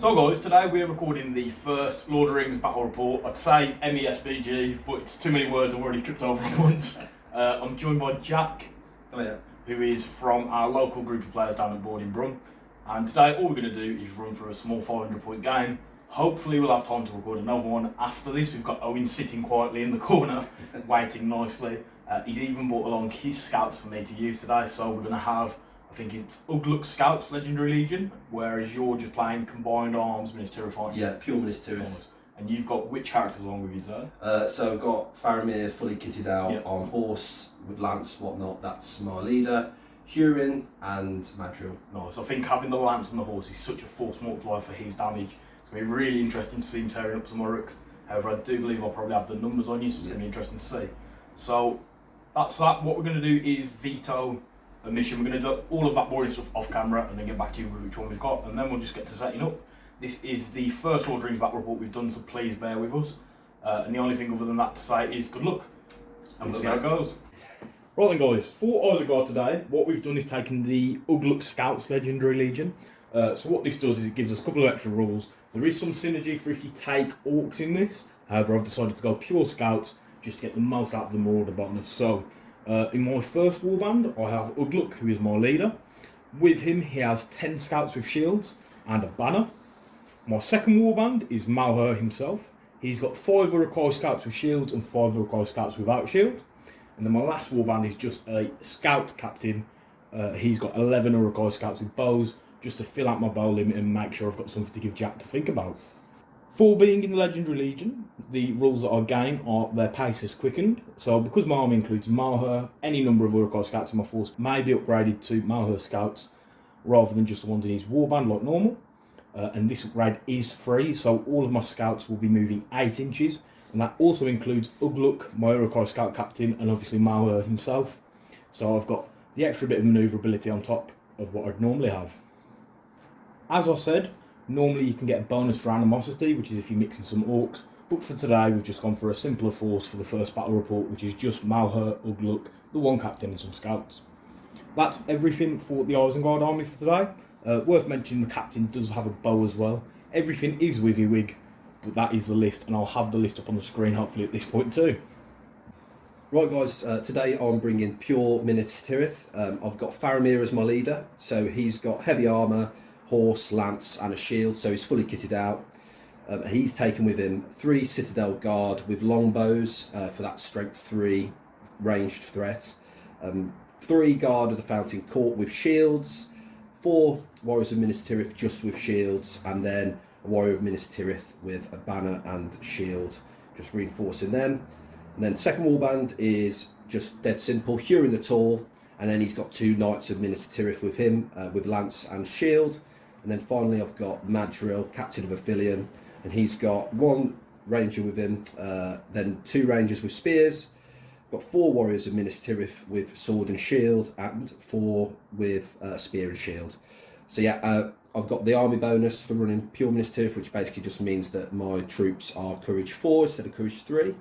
So guys, today we're recording the first Lord of the Rings battle report. I'd say MESBG, but it's too many words, I've already tripped over it once. I'm joined by Jack, who is from our local group of players down at board in Brum. And today all we're going to do is run through a small 500-point game. Hopefully we'll have time to record another one after this. We've got Owain sitting quietly in the corner, waiting nicely. He's even brought along his scouts for me to use today, so we're going to have, I think it's Ugluks Scouts Legendary Legion, whereas you're just playing Combined Arms Minas Tirith, aren't you? Yeah, pure Minas Tirith. And you've got which characters along with you today? So I've got Faramir fully kitted out on horse with lance, whatnot. That's my leader. Hurin and Madril. Nice. I think having the lance and the horse is such a force multiplier for his damage. It's going to be really interesting to see him tearing up some Uruks. However, I do believe I'll probably have the numbers on you, so it's going to be interesting to see. So that's that. What we're going to do is veto a mission. We're going to do all of that boring stuff off camera and then get back to you with which one we've got, and then we'll just get to setting up. This is the first Lord of the Rings battle report we've done, so please bear with us. And the only thing other than that to say is good luck, and we'll see how it goes. Right then guys, for Isengard today, what we've done is taken the Ugluks Scouts Legendary Legion. So what this does is it gives us a couple of extra rules. There is some synergy for if you take orcs in this. However, I've decided to go pure scouts just to get the most out of the marauder bonus. So in my first warband, I have Ugluk, who is my leader. With him, he has 10 scouts with shields and a banner. My second warband is Maelstrom himself. He's got 5 Urukai scouts with shields and 5 Urukai scouts without shield. And then my last warband is just a scout captain. He's got 11 Urukai scouts with bows, just to fill out my bow limit and make sure I've got something to give Jack to think about. For being in the Legendary Legion, the rules that I gain are their pace is quickened. So because my army includes Maelstrom, any number of Urukai scouts in my force may be upgraded to Maelstrom scouts rather than just the ones in his warband like normal. And this upgrade is free, so all of my scouts will be moving 8 inches. And that also includes Ugluk, my Urukai scout captain, and obviously Maelstrom himself. So I've got the extra bit of manoeuvrability on top of what I'd normally have. As I said, normally you can get a bonus for animosity, which is if you're mixing some orcs. But for today, we've just gone for a simpler force for the first battle report, which is just Maelstrom, Ugluk, the one captain and some scouts. That's everything for the Isengard army for today. Worth mentioning, the captain does have a bow as well. Everything is WYSIWYG, but that is the list, and I'll have the list up on the screen hopefully at this point too. Right guys, today I'm bringing pure Minas Tirith. I've got Faramir as my leader, so he's got heavy armour, horse, lance and a shield, so he's fully kitted out. He's taken with him 3 Citadel Guard with longbows for that strength 3 ranged threat, 3 Guard of the Fountain Court with shields, 4 Warriors of Minas Tirith just with shields, and then a Warrior of Minas Tirith with a banner and shield, just reinforcing them. And then second warband is just dead simple, Hurin the Tall, and then he's got 2 Knights of Minas Tirith with him, with lance and shield. And then finally I've got Madril, Captain of Aphelion, and he's got 1 Ranger with him, then 2 Rangers with spears. Got 4 Warriors of Minas Tirith with sword and shield, and 4 with spear and shield. So yeah, I've got the army bonus for running pure Minas Tirith, which basically just means that my troops are courage 4 instead of courage 3.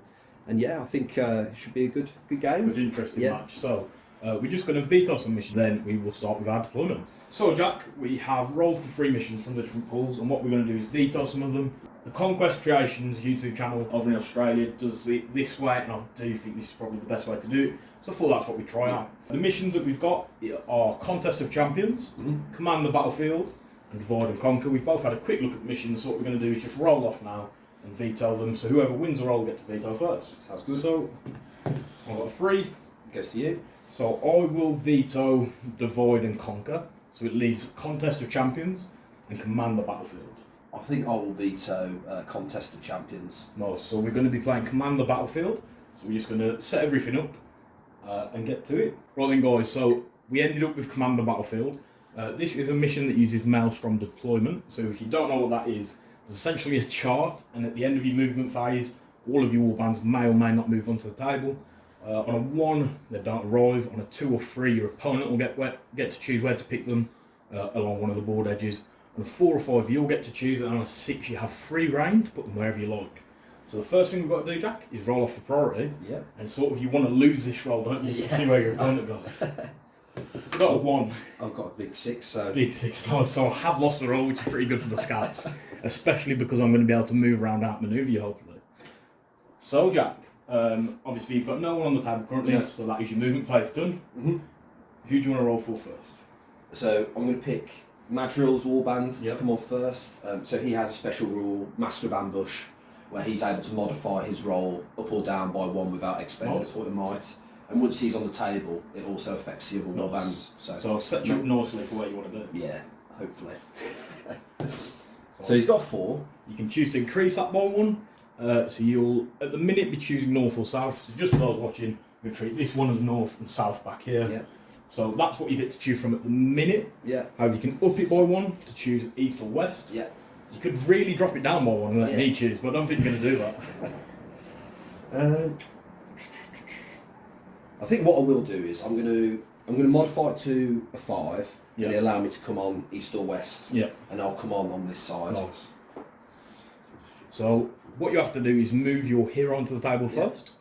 And yeah, I think it should be a good game. Good, interesting match. So we're just going to veto some missions, then we will start with our deployment. So Jack, we have rolled for 3 missions from the different pools, and what we're going to do is veto some of them. The Conquest Creations YouTube channel over in Australia does it this way, and I do think this is probably the best way to do it. So I thought that's what we try out. The missions that we've got are Contest of Champions, Command the Battlefield, and Divide and Conquer. We've both had a quick look at the missions, so what we're going to do is just roll off now and veto them. So whoever wins the roll will get to veto first. Sounds good. So I've got 3. Goes to you. So I will veto Divide and Conquer. So it leaves Contest of Champions and Command the Battlefield. I think I will veto Contest of Champions. No, so we're going to be playing Command the Battlefield. So we're just going to set everything up and get to it. Right then guys, so we ended up with Command the Battlefield. This is a mission that uses Maelstrom deployment. So if you don't know what that is, it's essentially a chart, and at the end of your movement phase, all of your warbands may or may not move onto the table. On a 1, they don't arrive. On a 2 or 3, your opponent will get to choose where to pick them along one of the board edges. On a 4 or 5, you'll get to choose, and on a 6, you have free reign to put them wherever you like. So the first thing we've got to do, Jack, is roll off for priority. Yeah. And sort of you want to lose this roll, don't you? To see where your opponent goes. We've got a 1. I've got a big 6, so... Big 6. Oh, so I have lost the roll, which is pretty good for the scouts. especially because I'm going to be able to move around, outmaneuver you, hopefully. So, Jack, obviously you've got no one on the table currently, so that is your movement phase done. Who do you want to roll for first? So I'm going to pick Madrils Warband to come on first. So he has a special rule, Master of Ambush, where he's able to modify his roll up or down by 1 without expending a point of might. And once he's on the table, it also affects the other warbands. So I'll set you up nicely for what you want to do. Yeah, hopefully. So he's got 4. You can choose to increase that by 1. So you'll, at the minute, be choosing north or south. So just for those watching, I'm going to treat this one as north and south back here. Yeah. So that's what you get to choose from at the minute. Yeah. However, you can up it by 1 to choose east or west. Yeah. You could really drop it down by 1 and let me choose, but I don't think you're going to do that. I think what I will do is I'm going to modify it to a 5, and it allow me to come on east or west. Yeah. And I'll come on this side. Nice. So what you have to do is move your hero onto the table first,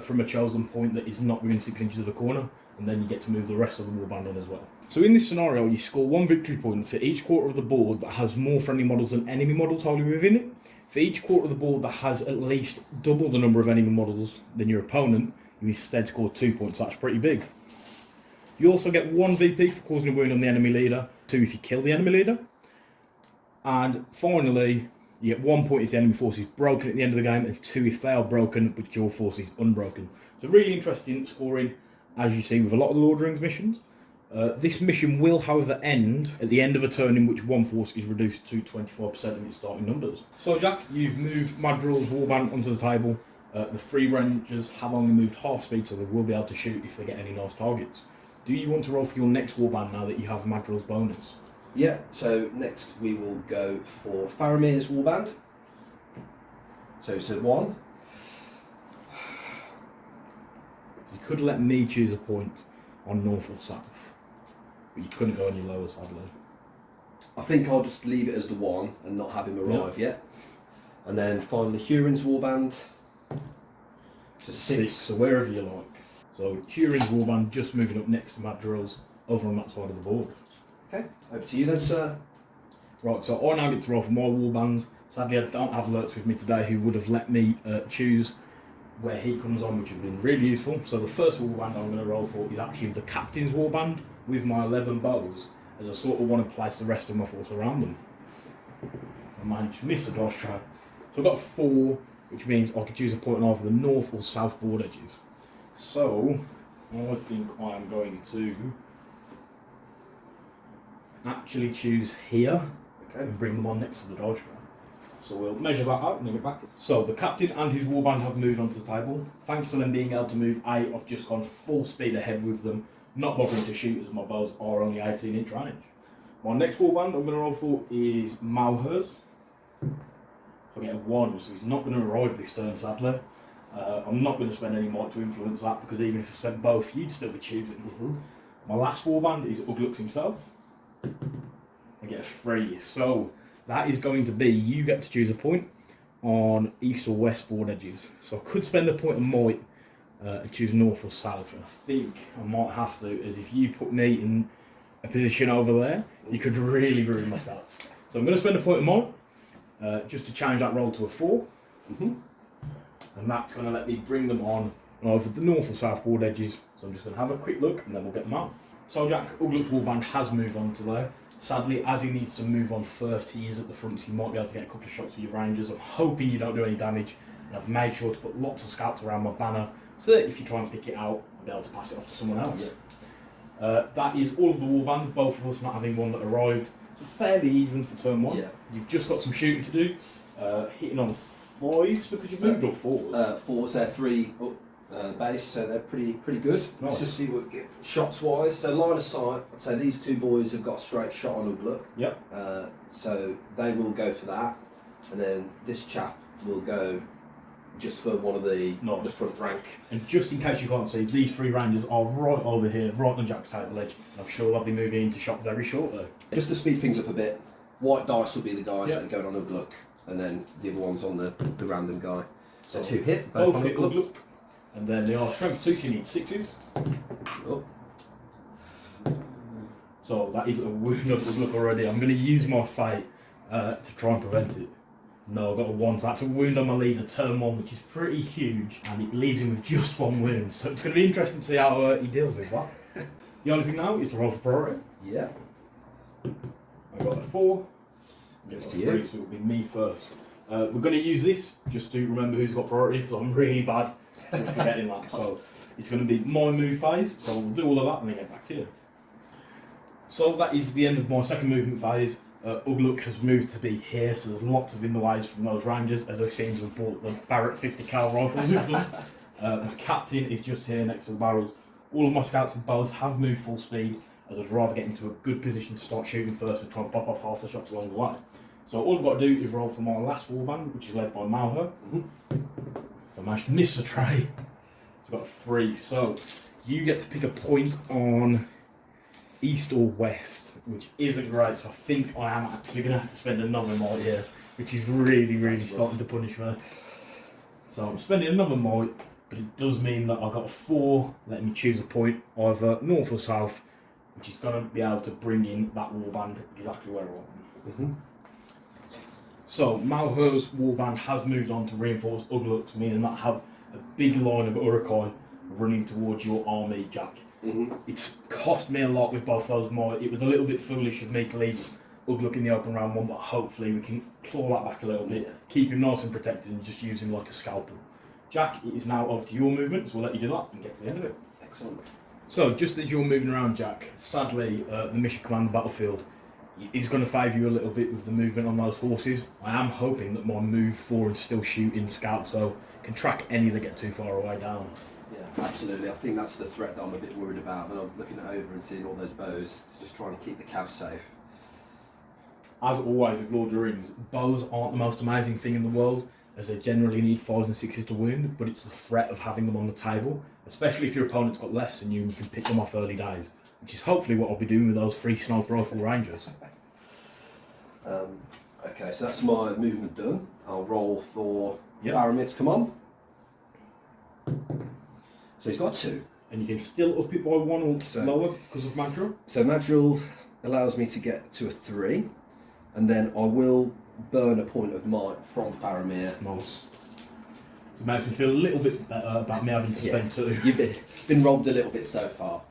from a chosen point that is not within 6 inches of the corner, and then you get to move the rest of the warband on as well. So in this scenario, you score 1 victory point for each quarter of the board that has more friendly models than enemy models wholly within it. For each quarter of the board that has at least double the number of enemy models than your opponent, you instead score 2 points. That's pretty big. You also get 1 VP for causing a wound on the enemy leader, 2 if you kill the enemy leader, and finally you get 1 point if the enemy force is broken at the end of the game, and 2 if they are broken but your force is unbroken. So really interesting scoring, as you see with a lot of the Lord of the Rings missions. This mission will, however, end at the end of a turn in which one force is reduced to 25% of its starting numbers. So, Jack, you've moved Madril's warband onto the table. The 3 rangers have only moved half speed, so they will be able to shoot if they get any nice targets. Do you want to roll for your next warband now that you have Madril's bonus? Yeah, so next we will go for Faramir's warband. So it's a 1. So you could let me choose a point on north or south, but you couldn't go any lower, sadly. I think I'll just leave it as the 1 and not have him arrive yet. And then finally Huron's warband. So 6. So wherever you like. So Huron's warband just moving up next to Madrils over on that side of the board. Okay, over to you then, sir. Right, so I now get to roll for my warbands. Sadly, I don't have alerts with me today who would have let me choose where he comes on, which would have been really useful. So the first warband I'm going to roll for is actually the captain's warband with my 11 bows, as I sort of want to place the rest of my force around them. I managed to miss the dice try. So I've got 4, which means I could choose a point on either the north or south board edges. So I think I am going to actually choose here and bring them on next to the dice tray. So we'll measure that out and then get back to it. So the captain and his warband have moved onto the table. Thanks to them being able to move, I've just gone full speed ahead with them, not bothering to shoot as my bows are only 18-inch range. My next warband I'm going to roll for is Maelstrom. I get a 1, so he's not going to arrive this turn, sadly. I'm not going to spend any might to influence that, because even if I spent both, you'd still be choosing. My last warband is Ugluks himself. I get a 3, so that is going to be, you get to choose a point on east or west board edges. So I could spend a point of might and choose north or south, and I think I might have to, as if you put me in a position over there, you could really ruin my stats. So I'm going to spend a point of might just to change that roll to a 4. And that's going to let me bring them on either the north or south board edges. So I'm just going to have a quick look and then we'll get them out. So Jack, Ugluks' warband has moved on to there. Sadly, as he needs to move on first, he is at the front, so you might be able to get a couple of shots with your rangers. I'm hoping you don't do any damage. And I've made sure to put lots of scouts around my banner, so that if you try and pick it out, I'll be able to pass it off to someone else. That is all of the warband, both of us not having one that arrived. So fairly even for turn 1. You've just got some shooting to do. Hitting on 5s because you've moved, or 4s? 4s, they're 3 base, so they're pretty good. Nice. Let's just see what we get shots wise. So line of sight, I'd say these 2 boys have got a straight shot on Ugluk. Yep. So they will go for that, and then this chap will go just for one of the front rank. And just in case you can't see, these 3 rangers are right over here, right on Jack's table edge. I'm sure they'll be moving into shot very shortly. Just to speed things up a bit, white dice will be the guys that are going on Ugluk, and then the other one's on the random guy. So 2 hit, both on hit Ugluk. And then they are strength 2, so you need 6s. Oh. So that is a wound of Ugluk already. I'm going to use my fate to try and prevent it. No, I've got a 1, so that's a wound on my leader, turn 1, which is pretty huge, and it leaves him with just 1 wound. So it's going to be interesting to see how he deals with that. The only thing now is to roll for priority. Yeah. I've got a 4. Goes I've to got a 3, you. so it'll be me first. We're going to use this just to remember who's got priority, because I'm really bad at forgetting that. So it's going to be my move phase, so we'll do all of that and then get back to you. So that is the end of my second movement phase. Ugluk has moved to be here, so there's lots of in the ways from those rangers, as I seem to have brought the Barrett 50 cal rifles with them. My captain is just here next to the barrels. All of my scouts and bows have moved full speed, as I'd rather get into a good position to start shooting first and try and pop off half the shots along the way. So all I've got to do is roll for my last warband, which is led by Malher. I managed to miss a tray. I've got a 3, so you get to pick a point on east or west, which isn't great, so I think I am actually going to have to spend another might here, which is really starting to punish me. So I'm spending another might, but it does mean that I've got a 4, letting me choose a point either north or south, which is going to be able to bring in that warband exactly where I want them. Yes. So Malher's warband has moved on to reinforce Ugluks, meaning that I have a big line of Uruk-hai running towards your army, Jack. It's cost me a lot with both those might. It was a little bit foolish of me to leave Ugluk in the open round 1, but hopefully we can claw that back a little bit, keep him nice and protected and just use him like a scalpel. Jack, it is now over to your movement, so we'll let you do that and get to the end of it. Excellent. So, just as you're moving around, Jack, sadly, the mission command battlefield is going to favour you a little bit with the movement on those horses. I am hoping that my move 4 and still shooting scout, so can track any that get too far away down. Yeah, absolutely. I think that's the threat that I'm a bit worried about when I'm looking over and seeing all those bows. It's just trying to keep the calves safe. As always with Lord of the Rings, bows aren't the most amazing thing in the world, as they generally need 5s and 6s to wound, but it's the threat of having them on the table, especially if your opponent's got less than you and you can pick them off early days, which is hopefully what I'll be doing with those 3 sniper rifle rangers. Okay, so that's my movement done. I'll roll for Yep. Faramir to come on. So he's got 2. And you can still up it by 1 or So- lower because of Madril. So Madril allows me to get to a 3, and then I will burn a point of might from Faramir. Nice. So it makes me feel a little bit better about me having to spend 2. You've been robbed a little bit so far.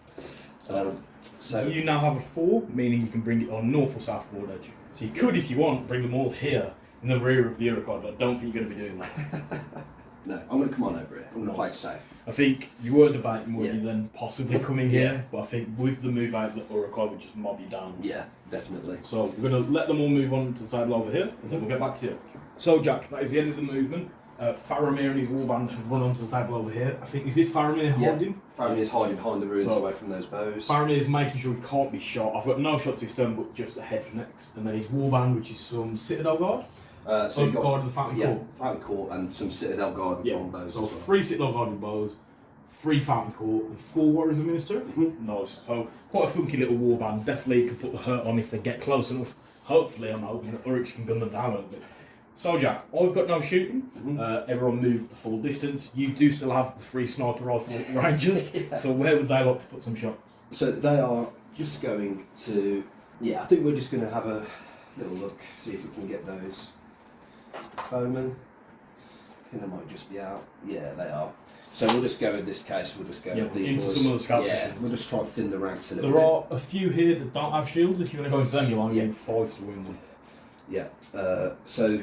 So You now have a 4, meaning you can bring it on north or south board edge. So you could, if you want, bring them all here in the rear of the Uruk-hai, but I don't think you're going to be doing that. no, I'm going to come on over here. I'm going to play it Nice. safe. I think you were debating would Yeah. you then possibly coming here, but I think with the move out, the Uruk-hai would just mob you down. Yeah, definitely. So we're going to let them all move on to the table over here, and then we'll get back to you. So Jack, that is the end of the movement. Faramir and his warband have run onto the table over here. I think, is this Faramir hiding? Faramir's hiding behind the ruins So- away from those bows. Faramir is making sure he can't be shot. I've got no shots this turn, but just a head for next. And then his warband, which is some Citadel Guard. So you've got Guard of the Fountain Court. Fountain Court and some Citadel Guard with Yeah, long bows so as well. 3 Citadel Guard with bows, 3 Fountain Court, and 4 Warriors of Minas Tirith. Nice. So quite a funky little warband. Definitely can put the hurt on if they get close enough. Hopefully, I'm hoping that Uruks can gun them down a little bit. So Jack, I've got no shooting. Everyone moved the full distance. You do still have the 3 sniper rifle rangers. So where would they like to put some shots? So they are just going to, I think we're just going to have a little look, see if we can get those bowmen. I think they might just be out. Yeah, they are. So we'll just go in this case, we'll just go with these into boys. some of the scouts. Yeah, we'll just try to thin the ranks a little There bit. are a few here that don't have shields. If you want to go into them, you'll only need 5 to win them. Yeah, so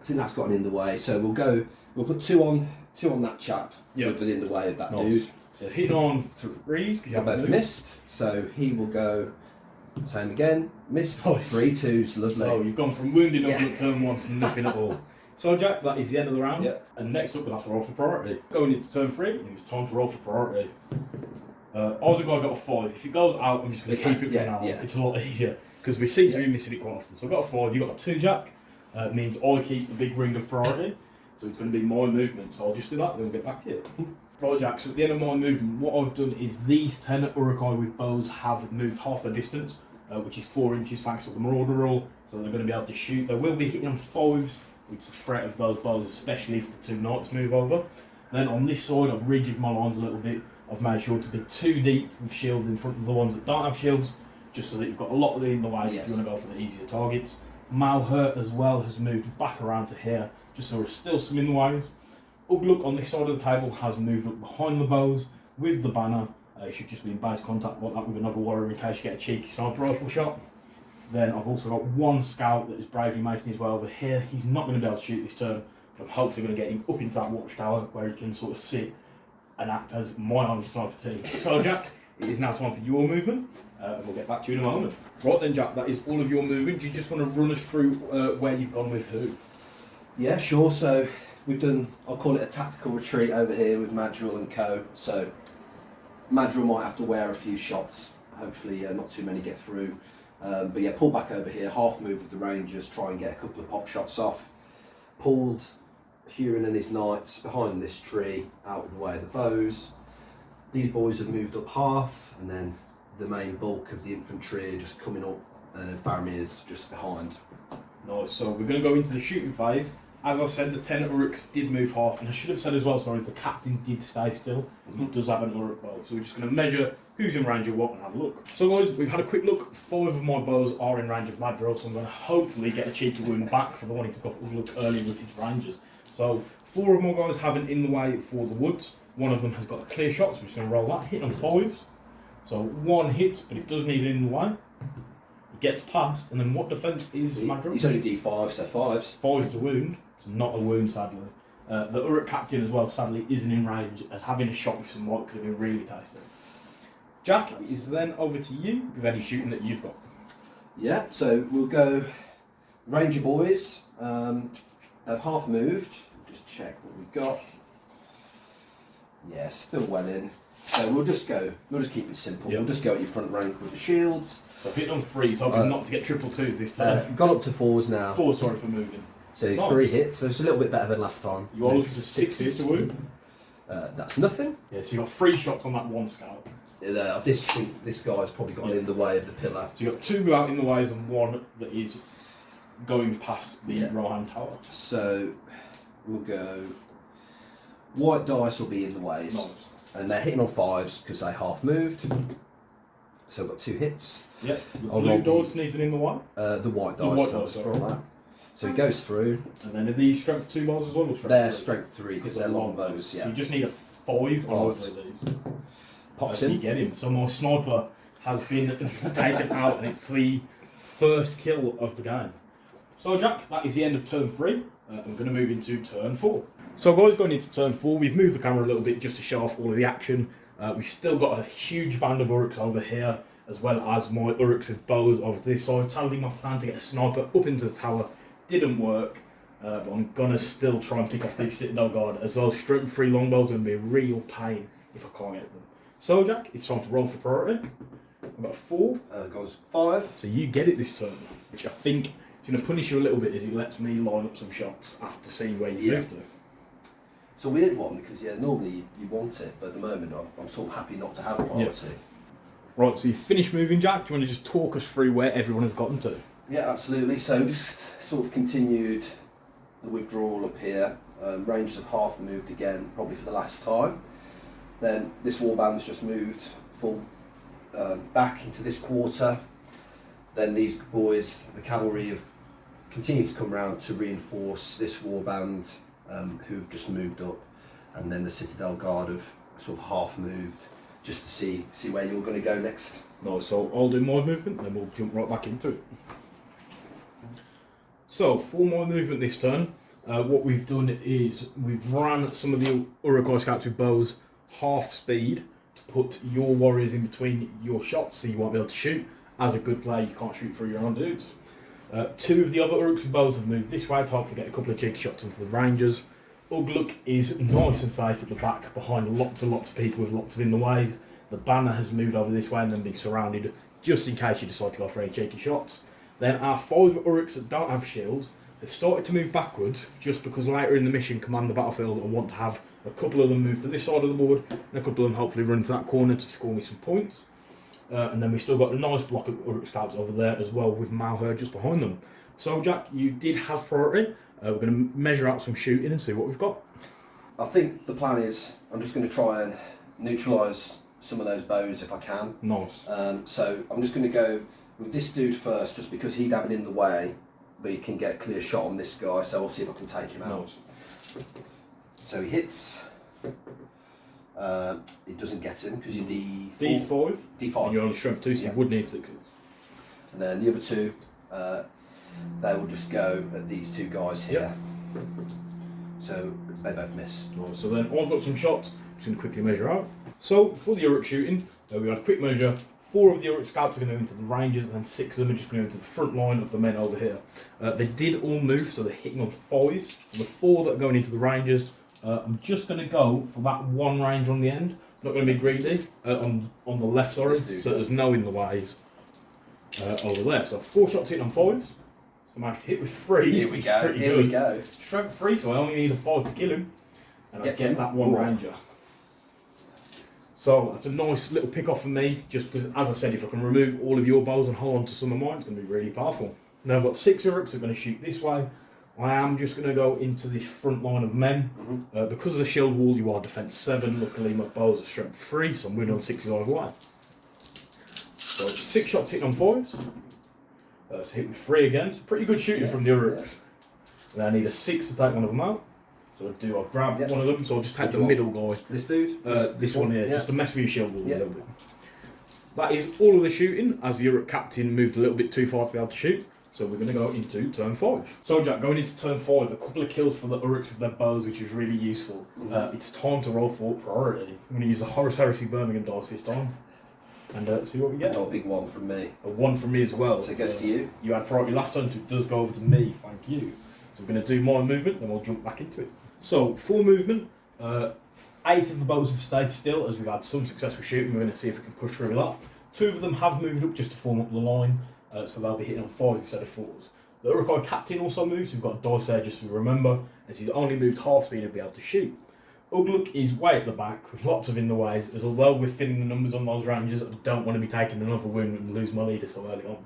I think that's gotten in the way. So we'll put two on that chap within the way of that dude. So hitting on 3s, because you Got both haven't missed, so he will go same again, missed, Nice. 3 2s, lovely. So you've gone from wounding up at turn 1 to nothing at all. So Jack, that is the end of the round. Yeah. And next up we'll have to roll for priority. Going into turn 3, it's time to roll for priority. Isengard got a 5. If it goes out, I'm just going to keep it for now. Yeah. It's a lot easier, because we seem to be missing it quite often. So I've got a 5, you've got a 2, Jack. It means I keep the big ring of priority. So it's going to be my movement. So I'll just do that, then we'll get back to you. Right, Jack, so at the end of my movement, what I've done is these 10 Uruk-hai with bows have moved half their distance, which is 4 inches thanks to the Marauder rule, so they're going to be able to shoot. They will be hitting on 5s, which is a threat of those bows, especially if the 2 knights move over. Then on this side, I've rejigged my lines a little bit. I've made sure to be 2 deep with shields in front of the ones that don't have shields, just so that you've got a lot of in the way if you want to go for the easier targets. Maelstrom as well has moved back around to here, just so there's still some in the ways. Ugluk on this side of the table has moved up behind the bows with the banner. You should just be in base contact like that with another warrior in case you get a cheeky sniper rifle shot. Then I've also got one scout that is bravely making his way over here. He's not going to be able to shoot this turn, but I'm hopefully going to get him up into that watchtower where he can sort of sit and act as my only sniper team. So Jack, it is now time for your movement, and we'll get back to you in a moment. Right then Jack, that is all of your movement. Do you just want to run us through where you've gone with who? Yeah, sure. So we've done, I'll call it a tactical retreat over here with Madril and co. So Madril might have to wear a few shots, hopefully not too many get through. But yeah, pull back over here, half move with the Rangers, try and get a couple of pop shots off. Pulled Huron and his knights behind this tree, out of the way of the bows. These boys have moved up half, and then the main bulk of the infantry are just coming up, and then Faramir's just behind. Nice, so we're going to go into the shooting phase. As I said, the 10 Uruks did move half, and I should have said as well, sorry, the captain did stay still. He does have an Uruk bow, so we're just going to measure who's in range of what and have a look. So guys, we've had a quick look. 5 of my bows are in range of Madrils, so I'm going to hopefully get a cheeky wound back for the one he took off Ugluk early with his rangers. So 4 of my guys have an in the way for the woods. One of them has got a clear shot, so we're just going to roll that, hit on 5s. So 1 hits, but it does need it in the way. It gets past, and then what defence is Madril? He's only D5, so 5s. 5's the wound. It's not a wound, sadly. The Uruk captain as well, sadly, isn't in range, as having a shot with some white could have been really tasty. Jack, it is then over to you with any shooting that you've got. Yeah, so we'll go Ranger boys. They've half moved. Just check what we've got. Yeah, still well in. So we'll just keep it simple. Yep. We'll just go at your front rank with the shields. So I've hit on 3s, hoping not to get triple 2s this time. Gone up to 4s now. 4, sorry for moving. So Nice. 3 hits, so it's a little bit better than last time. You are looking for 6s to wound. That's nothing. Yeah, so you got 3 shots on that 1 scout. This guy's probably got in the way of the pillar. So you got 2 out in the ways and 1 that is going past the right-hand tower. So we'll go. White dice will be in the ways, Nice. and they're hitting on 5s because they half moved. So I've got 2 hits. Yep. The I'll blue roll dice needs an in the way. The white dice. The white so dice, I'll sorry. roll that. So he goes through. And then are these strength 2 bows as well? Or strength They're 3? strength 3 because they're long bows. Yeah. So you just need a 5 on all 3 of these. Pops You him. get him. So my sniper has been taken out, and it's the first kill of the game. So Jack, that is the end of turn 3. I'm going to move into turn 4. So guys, going into turn 4, we've moved the camera a little bit just to show off all of the action. We've still got a huge band of Uruks over here, as well as my Uruks with bows over this side. Sadly, my plan to get a sniper up into the tower didn't work, but I'm going to still try and pick off the Citadel Guard, as those strength 3 longbows are going to be a real pain if I can't get them. So Jack, it's time to roll for priority. I've got a 4. Goes 5. So you get it this turn, which I think is going to punish you a little bit as it lets me line up some shots after seeing where you move to. It's a weird one because normally you want it, but at the moment I'm sort of happy not to have a priority. Right, so you finished moving, Jack. Do you want to just talk us through where everyone has gotten to? Yeah, absolutely. So just sort of continued the withdrawal up here. Rangers have half moved again, probably for the last time. Then this warband's just moved full back into this quarter. Then these boys, the cavalry, have continued to come round to reinforce this warband who've just moved up. And then the Citadel Guard have sort of half moved just to see where you're going to go next. No, so I'll do my movement, then we'll jump right back into it. So, for my movement this turn, what we've done is we've ran some of the Urukai scouts with bows half speed to put your warriors in between your shots so you won't be able to shoot. As a good player, you can't shoot through your own dudes. 2 of the other Uruks with bows have moved this way to hopefully get a couple of cheeky shots into the Rangers. Ugluk is nice and safe at the back behind lots and lots of people with lots of in the ways. The banner has moved over this way and then been surrounded just in case you decide to go for any cheeky shots. Then our 5 Uruks that don't have shields, they've started to move backwards just because later in the mission command the battlefield and want to have a couple of them move to this side of the board and a couple of them hopefully run into that corner to score me some points. And then we've still got a nice block of Uruk scouts over there as well with Maelstrom just behind them. So Jack, you did have priority. We're going to measure out some shooting and see what we've got. I think the plan is I'm just going to try and neutralise some of those bows if I can. Nice. So I'm just going to go with this dude first, just because he'd have it in the way, but you can get a clear shot on this guy, so I'll see if I can take him out. Nice. So he hits. It doesn't get him because you're D5. D5. And you're only strength 2, so you would need 6s. And then the other 2, they will just go at these 2 guys here. Yep. So they both miss. Nice. So then I've got some shots. Just going to quickly measure out. So for the Uruk shooting, we had a quick measure. 4 of the Uruk scouts are going to go into the Rangers, and then 6 of them are just going to go into the front line of the men over here. They did all move, so they're hitting on 5s. So the 4 that are going into the Rangers, I'm just going to go for that 1 Ranger on the end. Not going to be greedy on the left, sorry. So there's no in the ways over there. So 4 shots hitting on 5s. So I managed to hit with 3. Here we go. Here we go. Strength 3, so I only need a 5 to kill him, and I get that 1 Ranger. So that's a nice little pick off for me, just because, as I said, if I can remove all of your bows and hold on to some of mine, it's going to be really powerful. Now I've got 6 Uruks that are going to shoot this way. I am just going to go into this front line of men. Because of the shield wall, you are defense 7. Luckily, my bows are strength 3, so I'm winning on 6 either way. So 6 shots hitting on 5s. So hit with 3 again. So pretty good shooting from the Uruks. And I need a 6 to take one of them out. So I'll grab one of them, so I'll just take the middle guy. This dude? This one here, just to mess with your shield wall a little bit. That is all of the shooting, as the Uruk captain moved a little bit too far to be able to shoot. So we're going to go into turn 5. So Jack, going into turn 5, a couple of kills for the Uruks with their bows, which is really useful. It's time to roll for priority. I'm going to use the Horus Heresy Birmingham dice this time. And see what we get. Oh, a big 1 from me. A 1 from me as well. So it goes to you. You had priority last time, so it does go over to me, thank you. So we're going to do my movement, then we'll jump back into it. So, for movement, 8 of the bows have stayed still as we've had some successful shooting. We're going to see if we can push through that. 2 of them have moved up just to form up the line, so they'll be hitting on 5s instead of 4s. The Urukai captain also moves, we've got a dice there just to remember, as he's only moved half speed he'll be able to shoot. Ugluk is way at the back with lots of in the ways, as although we're filling the numbers on those Rangers, I don't want to be taking another win and lose my leader so early on.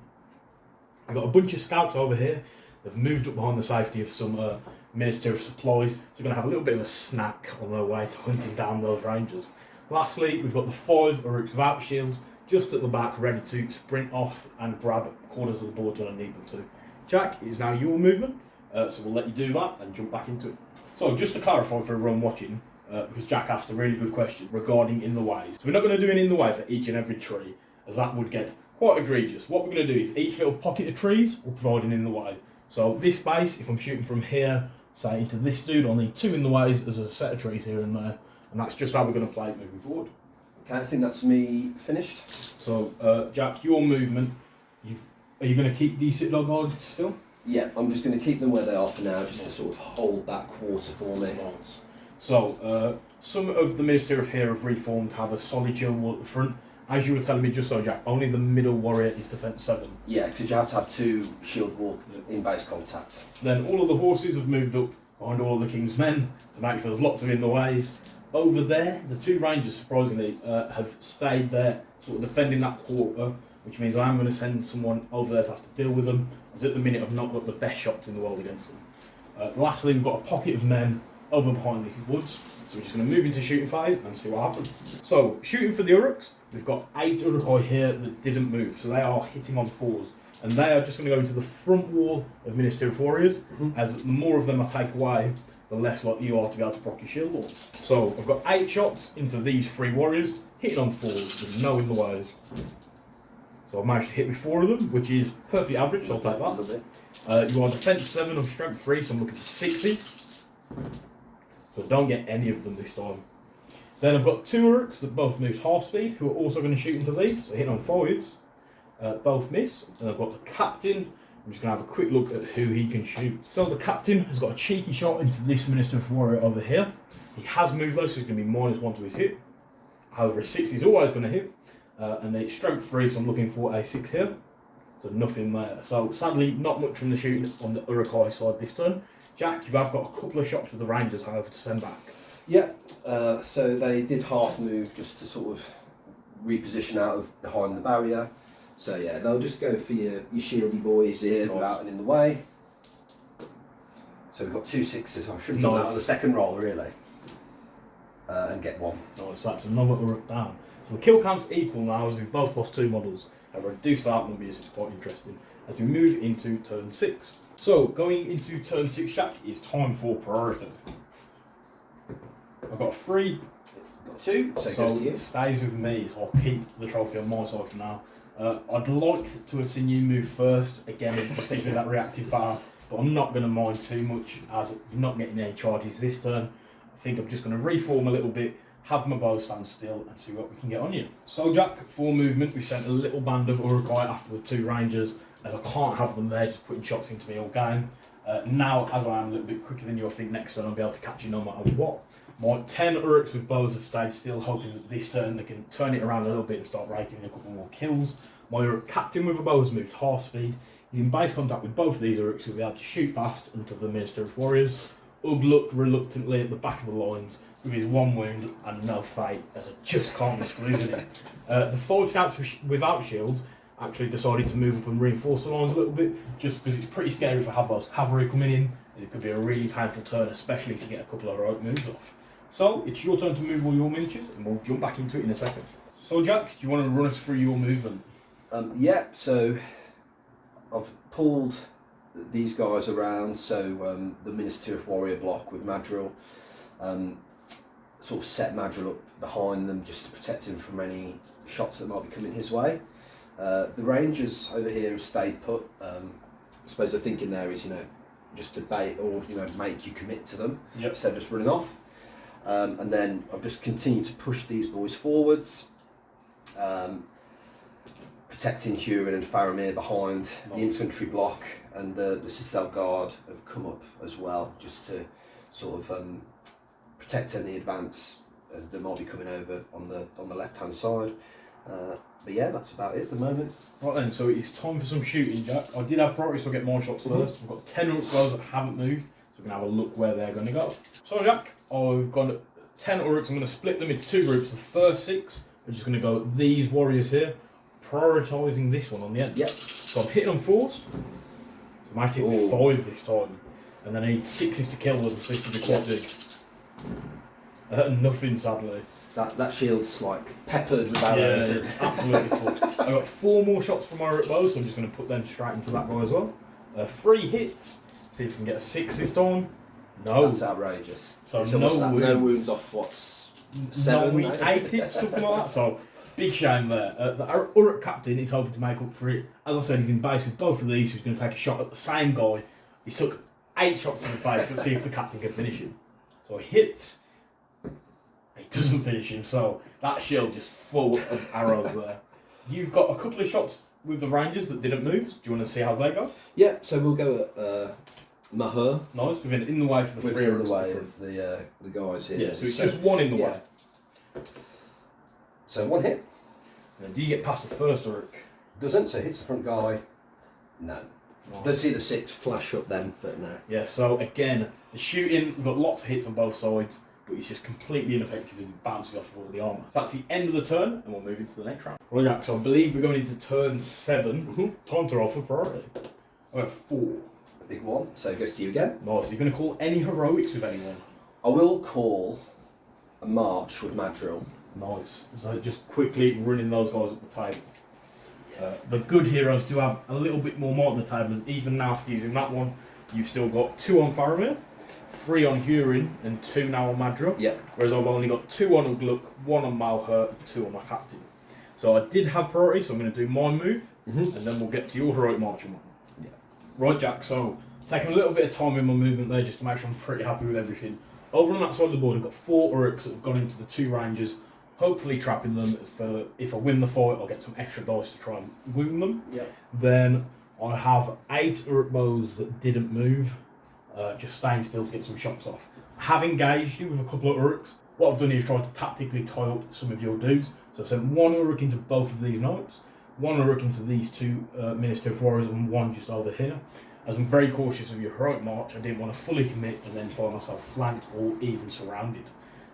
I've got a bunch of scouts over here. They've moved up behind the safety of some Minas Tirith supplies, so they're going to have a little bit of a snack on their way to hunting down those Rangers. Lastly, we've got the 5 Uruks without shields, just at the back, ready to sprint off and grab corners of the board when I need them to. Jack, it is now your movement, so we'll let you do that and jump back into it. So just to clarify for everyone watching, because Jack asked a really good question regarding in the ways. So we're not going to do an in the way for each and every tree, as that would get quite egregious. What we're going to do is each little pocket of trees will provide an in the way. So this base, if I'm shooting from here, say into this dude, I'll need 2 in the ways as a set of trees here and there, and that's just how we're going to play it moving forward. Okay, I think that's me finished. So, Jack, your movement, are you going to keep these Citadel guards still? Yeah, I'm just going to keep them where they are for now, just to sort of hold that quarter for me. Nice. So, some of the Minas Tirith here have reformed to have a solid shield wall at the front. As you were telling me just so, Jack, only the middle warrior is defense 7. Yeah, because you have to have 2 shield wall in base contact. Then all of the horses have moved up behind all of the king's men to make sure there's lots of in the ways. Over there, the 2 rangers, surprisingly, have stayed there, sort of defending that quarter, which means I am going to send someone over there to have to deal with them, as at the minute I've not got the best shots in the world against them. Lastly, we've got a pocket of men over behind these woods, so we're just going to move into shooting phase and see what happens. So, shooting for the Uruks, we've got 8 Urukai here that didn't move, so they are hitting on 4s, and they are just going to go into the front wall of Minas Tirith warriors, as the more of them I take away, the less likely you are to be able to proc your shield wall. So, I've got 8 shots into these 3 warriors, hitting on 4s with no in the ways. So I've managed to hit with 4 of them, which is perfectly average, so I'll take that. You are defense 7 of strength 3, so I'm looking for 60s. So don't get any of them this time. Then I've got 2 Uruks that both move half speed, who are also going to shoot into these, so hit on 5s. Both miss. And I've got the captain. I'm just going to have a quick look at who he can shoot. So the captain has got a cheeky shot into this Minister of Warrior over here. He has moved though, so he's going to be -1 to his hit. However, a 6 is always going to hit. And then it's strength 3, so I'm looking for a 6 here. So nothing there. So sadly, not much from the shooting on the Urukai side this turn. Jack, you have got a couple of shots with the Rangers, however, to send back. Yeah, so they did half move just to sort of reposition out of behind the barrier. So yeah, they'll just go for your shieldy boys here, out and in the way. So we've got 2 6s. I should have done that on the second roll, really. And get 1. Nice, so that's another Uruk down. So the kill count's equal now, as we've both lost 2 models. However, I do start number is quite interesting as we move into turn 6. So, going into turn 6, Jack, it's time for priority. I've got a 3. Got 2, so it stays with me, so I'll keep the trophy on my side for now. I'd like to have seen you move first, again, just stick with that reactive bar, but I'm not going to mind too much as you're not getting any charges this turn. I think I'm just going to reform a little bit, have my bow stand still, and see what we can get on you. So, Jack, for movement, we've sent a little band of Urukai after the 2 rangers, as I can't have them there just putting shots into me all game. Now, as I am a little bit quicker than you, I think next turn I'll be able to catch you no matter what. My 10 Uruks with bows have stayed still, hoping that this turn they can turn it around a little bit and start raking in a couple more kills. My Uruk captain with a bow has moved half speed. He's in base contact with both of these Uruks, who'll be able to shoot past into the Minas Tirith Warriors. Ugluk reluctantly at the back of the lines with his 1 wound and no fate, as I just can't be squeezing him. The 4 scouts without shields actually decided to move up and reinforce the lines a little bit, just because it's pretty scary if I have those cavalry coming in. It could be a really painful turn, especially if you get a couple of heroic moves off. So, it's your turn to move all your miniatures, and we'll jump back into it in a second. So, Jack, do you want to run us through your movement? Yeah, so I've pulled these guys around, so the Minas Tirith warrior block with Madril, sort of set Madril up behind them just to protect him from any shots that might be coming his way. The rangers over here have stayed put. I suppose the thinking there is, just to bait or, make you commit to them instead of just running off. And then I've just continued to push these boys forwards, protecting Huron and Faramir behind the infantry block, and the Citadel Guard have come up as well, just to sort of protect any advance that might be coming over on the left hand side. But yeah, that's about it at the moment. Right then, so it's time for some shooting, Jack. I did have priority, so I'll get more shots first. I've got 10 Uruk bows that haven't moved, so we're going to have a look where they're going to go. So, Jack, I've got 10 Uruks. I'm going to split them into 2 groups. The first 6 are just going to go these warriors here, prioritising this one on the end. Yep. So I'm hitting on 4s, so I might hit 5 this time, and then I need 6s to kill them, so this will be quite big. Nothing, sadly. That shield's like peppered with arrows. Yeah, absolutely full. I've got 4 more shots from my Uruk bows, so I'm just going to put them straight into that guy as well. 3 hits. See if we can get a 6 this time. No. That's outrageous. So no wounds off what's 7, 8 hits, something like that. So big shame there. The Uruk captain is hoping to make up for it. As I said, he's in base with both of these, so he's going to take a shot at the same guy. He took 8 shots to the face. Let's see if the captain can finish him. So he hits. He doesn't finish him, so that shield just full of arrows there. You've got a couple of shots with the rangers that didn't move. Do you want to see how they go? Yeah, so we'll go at Maher. Nice, we've been in the way for the 3 in the way of the guys here. Yeah, so it's just 1 in the way. So 1 hit. And then do you get past the first Uruk? Doesn't, so hits the front guy. No. Nice. Don't see the 6 flash up then, but no. Yeah, so again, the shooting, we've got lots of hits on both sides, but it's just completely ineffective as it bounces off of all the armour. So that's the end of the turn, and we'll move into the next round. Right, Jack, so I believe we're going into turn 7. Time to roll for priority. I have 4. A big 1, so it goes to you again. Nice, you're going to call any heroics with anyone? I will call a march with Madril. Nice, so just quickly running those guys up the table. The good heroes do have a little bit more might on the table, as even now after using that one, you've still got 2 on Faramir, 3 on Huron, and 2 now on Madril. Yep. Whereas I've only got 2 on Ugluk, 1 on Malhurt, and 2 on my captain. So I did have priority, so I'm going to do my move, and then we'll get to your heroic march one. Yeah. Right, Jack, so taking a little bit of time in my movement there just to make sure I'm pretty happy with everything. Over on that side of the board, I've got 4 Uruks that have gone into the 2 rangers, hopefully trapping them. For if I win the fight, I'll get some extra dice to try and wound them. Yep. Then I have 8 Uruk bows that didn't move, just staying still to get some shots off. I have engaged you with a couple of Uruks. What I've done is tried to tactically tie up some of your dudes. So I've sent 1 Uruk into both of these knights, 1 Uruk into these 2 Minas Tirith warriors, and 1 just over here. As I'm very cautious of your heroic march, I didn't want to fully commit and then find myself flanked or even surrounded.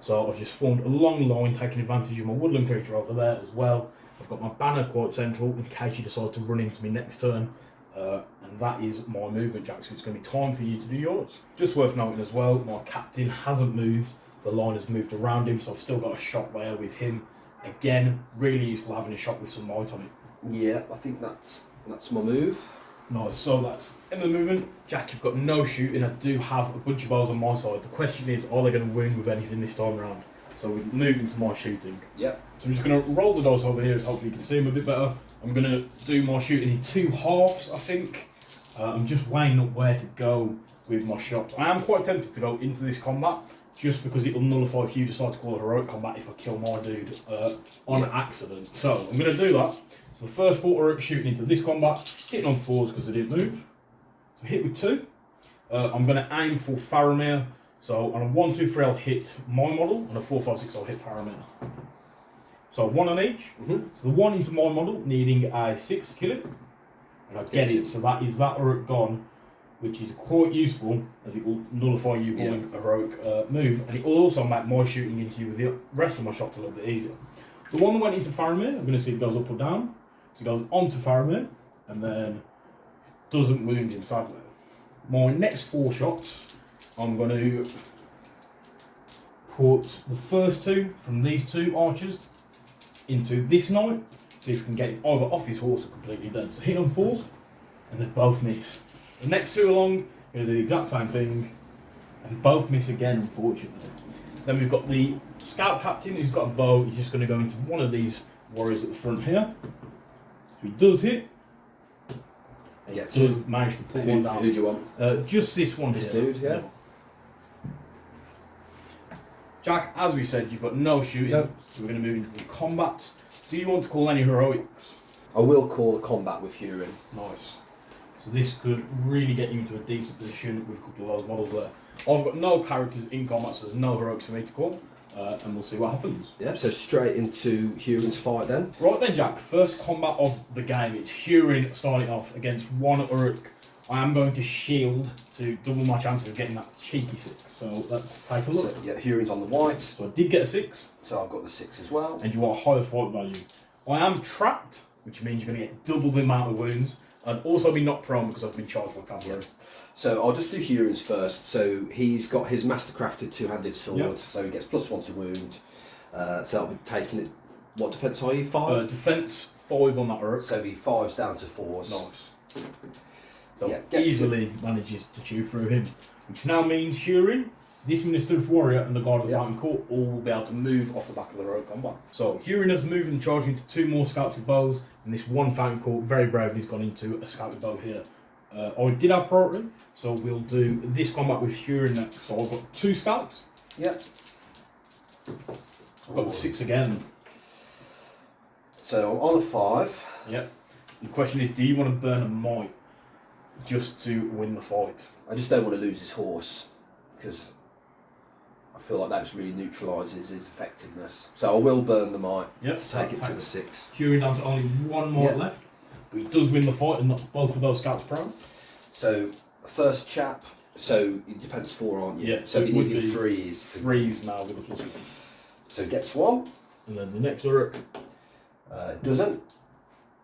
So I've just formed a long line, taking advantage of my woodland creature over there as well. I've got my banner quite central in case you decide to run into me next turn. And that is my movement, Jack, so it's going to be time for you to do yours. Just worth noting as well, my captain hasn't moved. The line has moved around him, so I've still got a shot there with him. Again, really useful having a shot with some might on it. Yeah, I think that's my move. Nice, so that's in the movement. Jack, you've got no shooting. I do have a bunch of bows on my side. The question is, are they going to wound with anything this time around? So we move into my shooting. Yep. So I'm just going to roll the dice over here, so hopefully you can see them a bit better. I'm going to do my shooting in 2 halves, I think. I'm just weighing up where to go with my shots. I am quite tempted to go into this combat, just because it will nullify if you decide to call a heroic combat if I kill my dude on accident. So I'm going to do that. So the first 4 heroic shooting into this combat, hitting on 4s because I didn't move. So hit with 2. I'm going to aim for Faramir. So on a 1, 2, 3 I'll hit my model, on a 4, 5, 6 I'll hit Faramir. So 1 on each. So the 1 into my model, needing a 6 to kill it. And I get it, so that is that heroic gone, which is quite useful as it will nullify you going a heroic move, and it will also make my shooting into you with the rest of my shots a little bit easier. The one that went into Faramir, I'm going to see if it goes up or down. So it goes onto Faramir, and then doesn't wound him sadly. My next 4 shots, I'm going to put the first 2 from these 2 archers into this knight, see if we can get it either off his horse or completely dead. So hit on 4s, and they both miss. The next 2 along, going to do the exact same thing, and both miss again, unfortunately. Then we've got the scout captain who's got a bow. He's just going to go into one of these warriors at the front here. So he does hit. He does manage to put one down. Who do you want? Just this one this here. Dude, yeah. Jack, as we said, you've got no shooting, so we're going to move into the combat. Do you want to call any heroics? I will call a combat with Hurin. Nice. So this could really get you into a decent position with a couple of those models there. I've got no characters in combat, so there's no heroics for me to call, and we'll see what happens. Yeah, so straight into Hurin's fight then. Right then, Jack, first combat of the game. It's Hurin starting off against 1 Uruk. I am going to shield to double my chances of getting that cheeky 6. So let's take a look. So, yeah, Hurin's on the white. So I did get a 6. So I've got the 6 as well. And you are higher fight value. I am trapped, which means you're going to get double the amount of wounds. I'd also be knocked prone because I've been charged by cavalry. Yeah. So I'll just do Hurin's first. So he's got his mastercrafted 2-handed sword, so he gets +1 to wound. So I'll be taking it. What defence are you? 5? Defence 5 on that Uruk. So he 5's down to 4s. Nice. So yeah, easily manages to chew through him, which now means Hurin, this Minas Tirith warrior, and the guard of the Fountain Court all will be able to move off the back of the road combat. So Hurin has moved and charged into 2 more scouts with bows, and this one Fountain Court very bravely has gone into a scout with bow here. I did have priority, so we'll do this combat with Hurin next. So I've got 2 scouts. Yep. I've got the 6 again. So I'm on a 5. Yep. The question is, do you want to burn a might just to win the fight? I just don't want to lose his horse, because I feel like that just really neutralises his effectiveness. So I will burn the might to take it to the 6. Hurin down to only 1 might left, but he does win the fight and knock both of those scouts prone. So first chap, so it defends 4, aren't you? Yeah, so it you would need be 3s. 3s now with a +1. So gets 1. And then the next Uruk, Doesn't.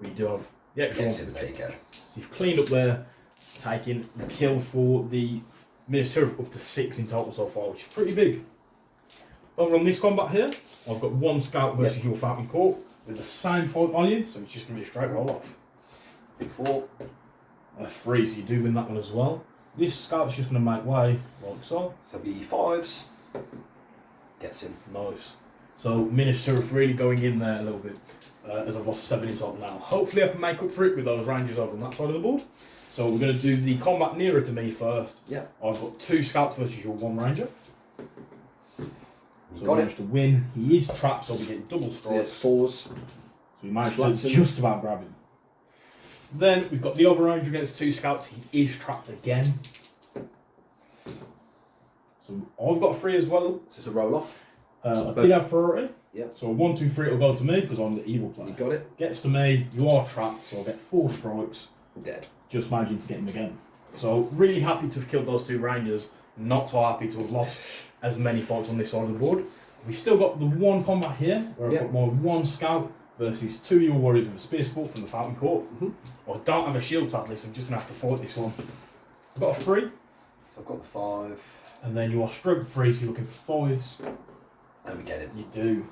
we do have the extra Gets one. him, there you go. You've cleaned up there, taking the kill for the Minas Tirith up to 6 in total so far, which is pretty big. Over on this combat here, I've got 1 scout versus your Fountain Court with the same fight value, so it's just going to be a straight roll off. Big 4. 3, so you do win that one as well. This scout's just going to make way, like so. So be 5s. Gets him. Nice. So Minas Tirith really going in there a little bit, as I've lost 7 in total now. Hopefully I can make up for it with those rangers over on that side of the board. So we're going to do the combat nearer to me first. Yeah. I've got 2 scouts versus your 1 ranger. So Got we managed to win. He is trapped, so we get double Yeah, strikes. it's 4s. So we managed Splats to him. just about grab him. Then we've got the other ranger against 2 scouts. He is trapped again. So I've got a 3 as well. So it's a roll off. I did have priority. Yeah. So 1, 2, 3 will go to me because I'm the evil player. You got it. Gets to me, you are trapped, so I'll get 4 strikes. Dead. Just managing to get him again. So really happy to have killed those 2 rangers. Not so happy to have lost as many fights on this side of the board. We still got the 1 combat here, where I've got my 1 scout versus 2 of your warriors with a spear sport from the Fountain Court. I don't have a shield tablet, so I'm just going to have to fight this one. I've got a 3. So I've got the 5. And then you are stroke 3, so you're looking for 5s. And we get him. You do.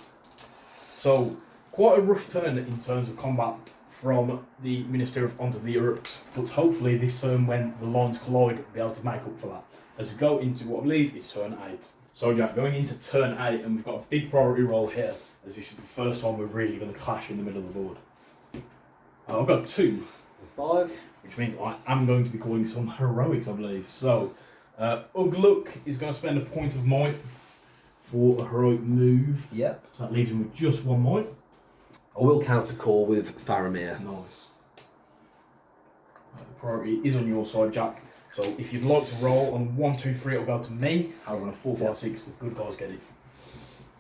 So, quite a rough turn in terms of combat from the Minas Tirith onto the Ugluks, but hopefully this turn when the lines collide, we'll be able to make up for that. As we go into what I believe is turn 8. So Jack, going into turn 8, and we've got a big priority roll here, as this is the first time we're really going to clash in the middle of the board. I've got 2. 5. Which means I am going to be calling some heroics, I believe. So, Ugluk is going to spend a point of might for a heroic move. Yep. So that leaves him with just 1 might. I will counter call with Faramir. Nice. The priority is on your side, Jack. So if you'd like to roll on 1, 2, 3, it'll go to me. However, on a 4, 5, 6, the good guys get it.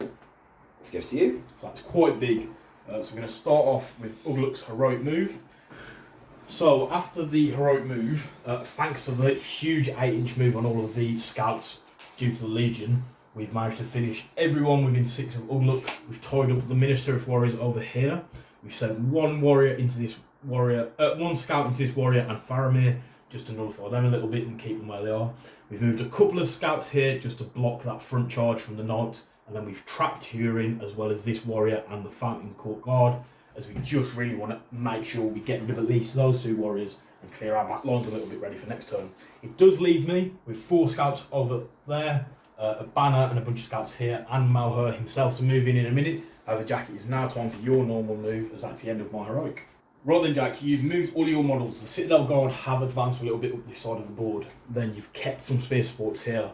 It goes to you. So that's quite big. So we're going to start off with Ugluk's heroic move. So after the heroic move, thanks to the huge 8-inch move on all of the scouts due to the Legion, we've managed to finish everyone within 6 of Ugluk. We've tied up the Minas Tirith warriors over here. We've sent 1 warrior into this warrior, 1 scout into this warrior and Faramir, just to nullify them a little bit and keep them where they are. We've moved a couple of scouts here just to block that front charge from the knights, and then we've trapped Hurin as well as this warrior and the Fountain Court Guard, as we just really want to make sure we get rid of at least those 2 warriors and clear our back lines a little bit ready for next turn. It does leave me with 4 scouts over there, a banner and a bunch of scouts here, and Malher himself to move in a minute. However, Jack, it is now time for your normal move, as that's the end of my heroic. Right then, Jack, you've moved all your models. The Citadel Guard have advanced a little bit up this side of the board. Then you've kept some spear supports here.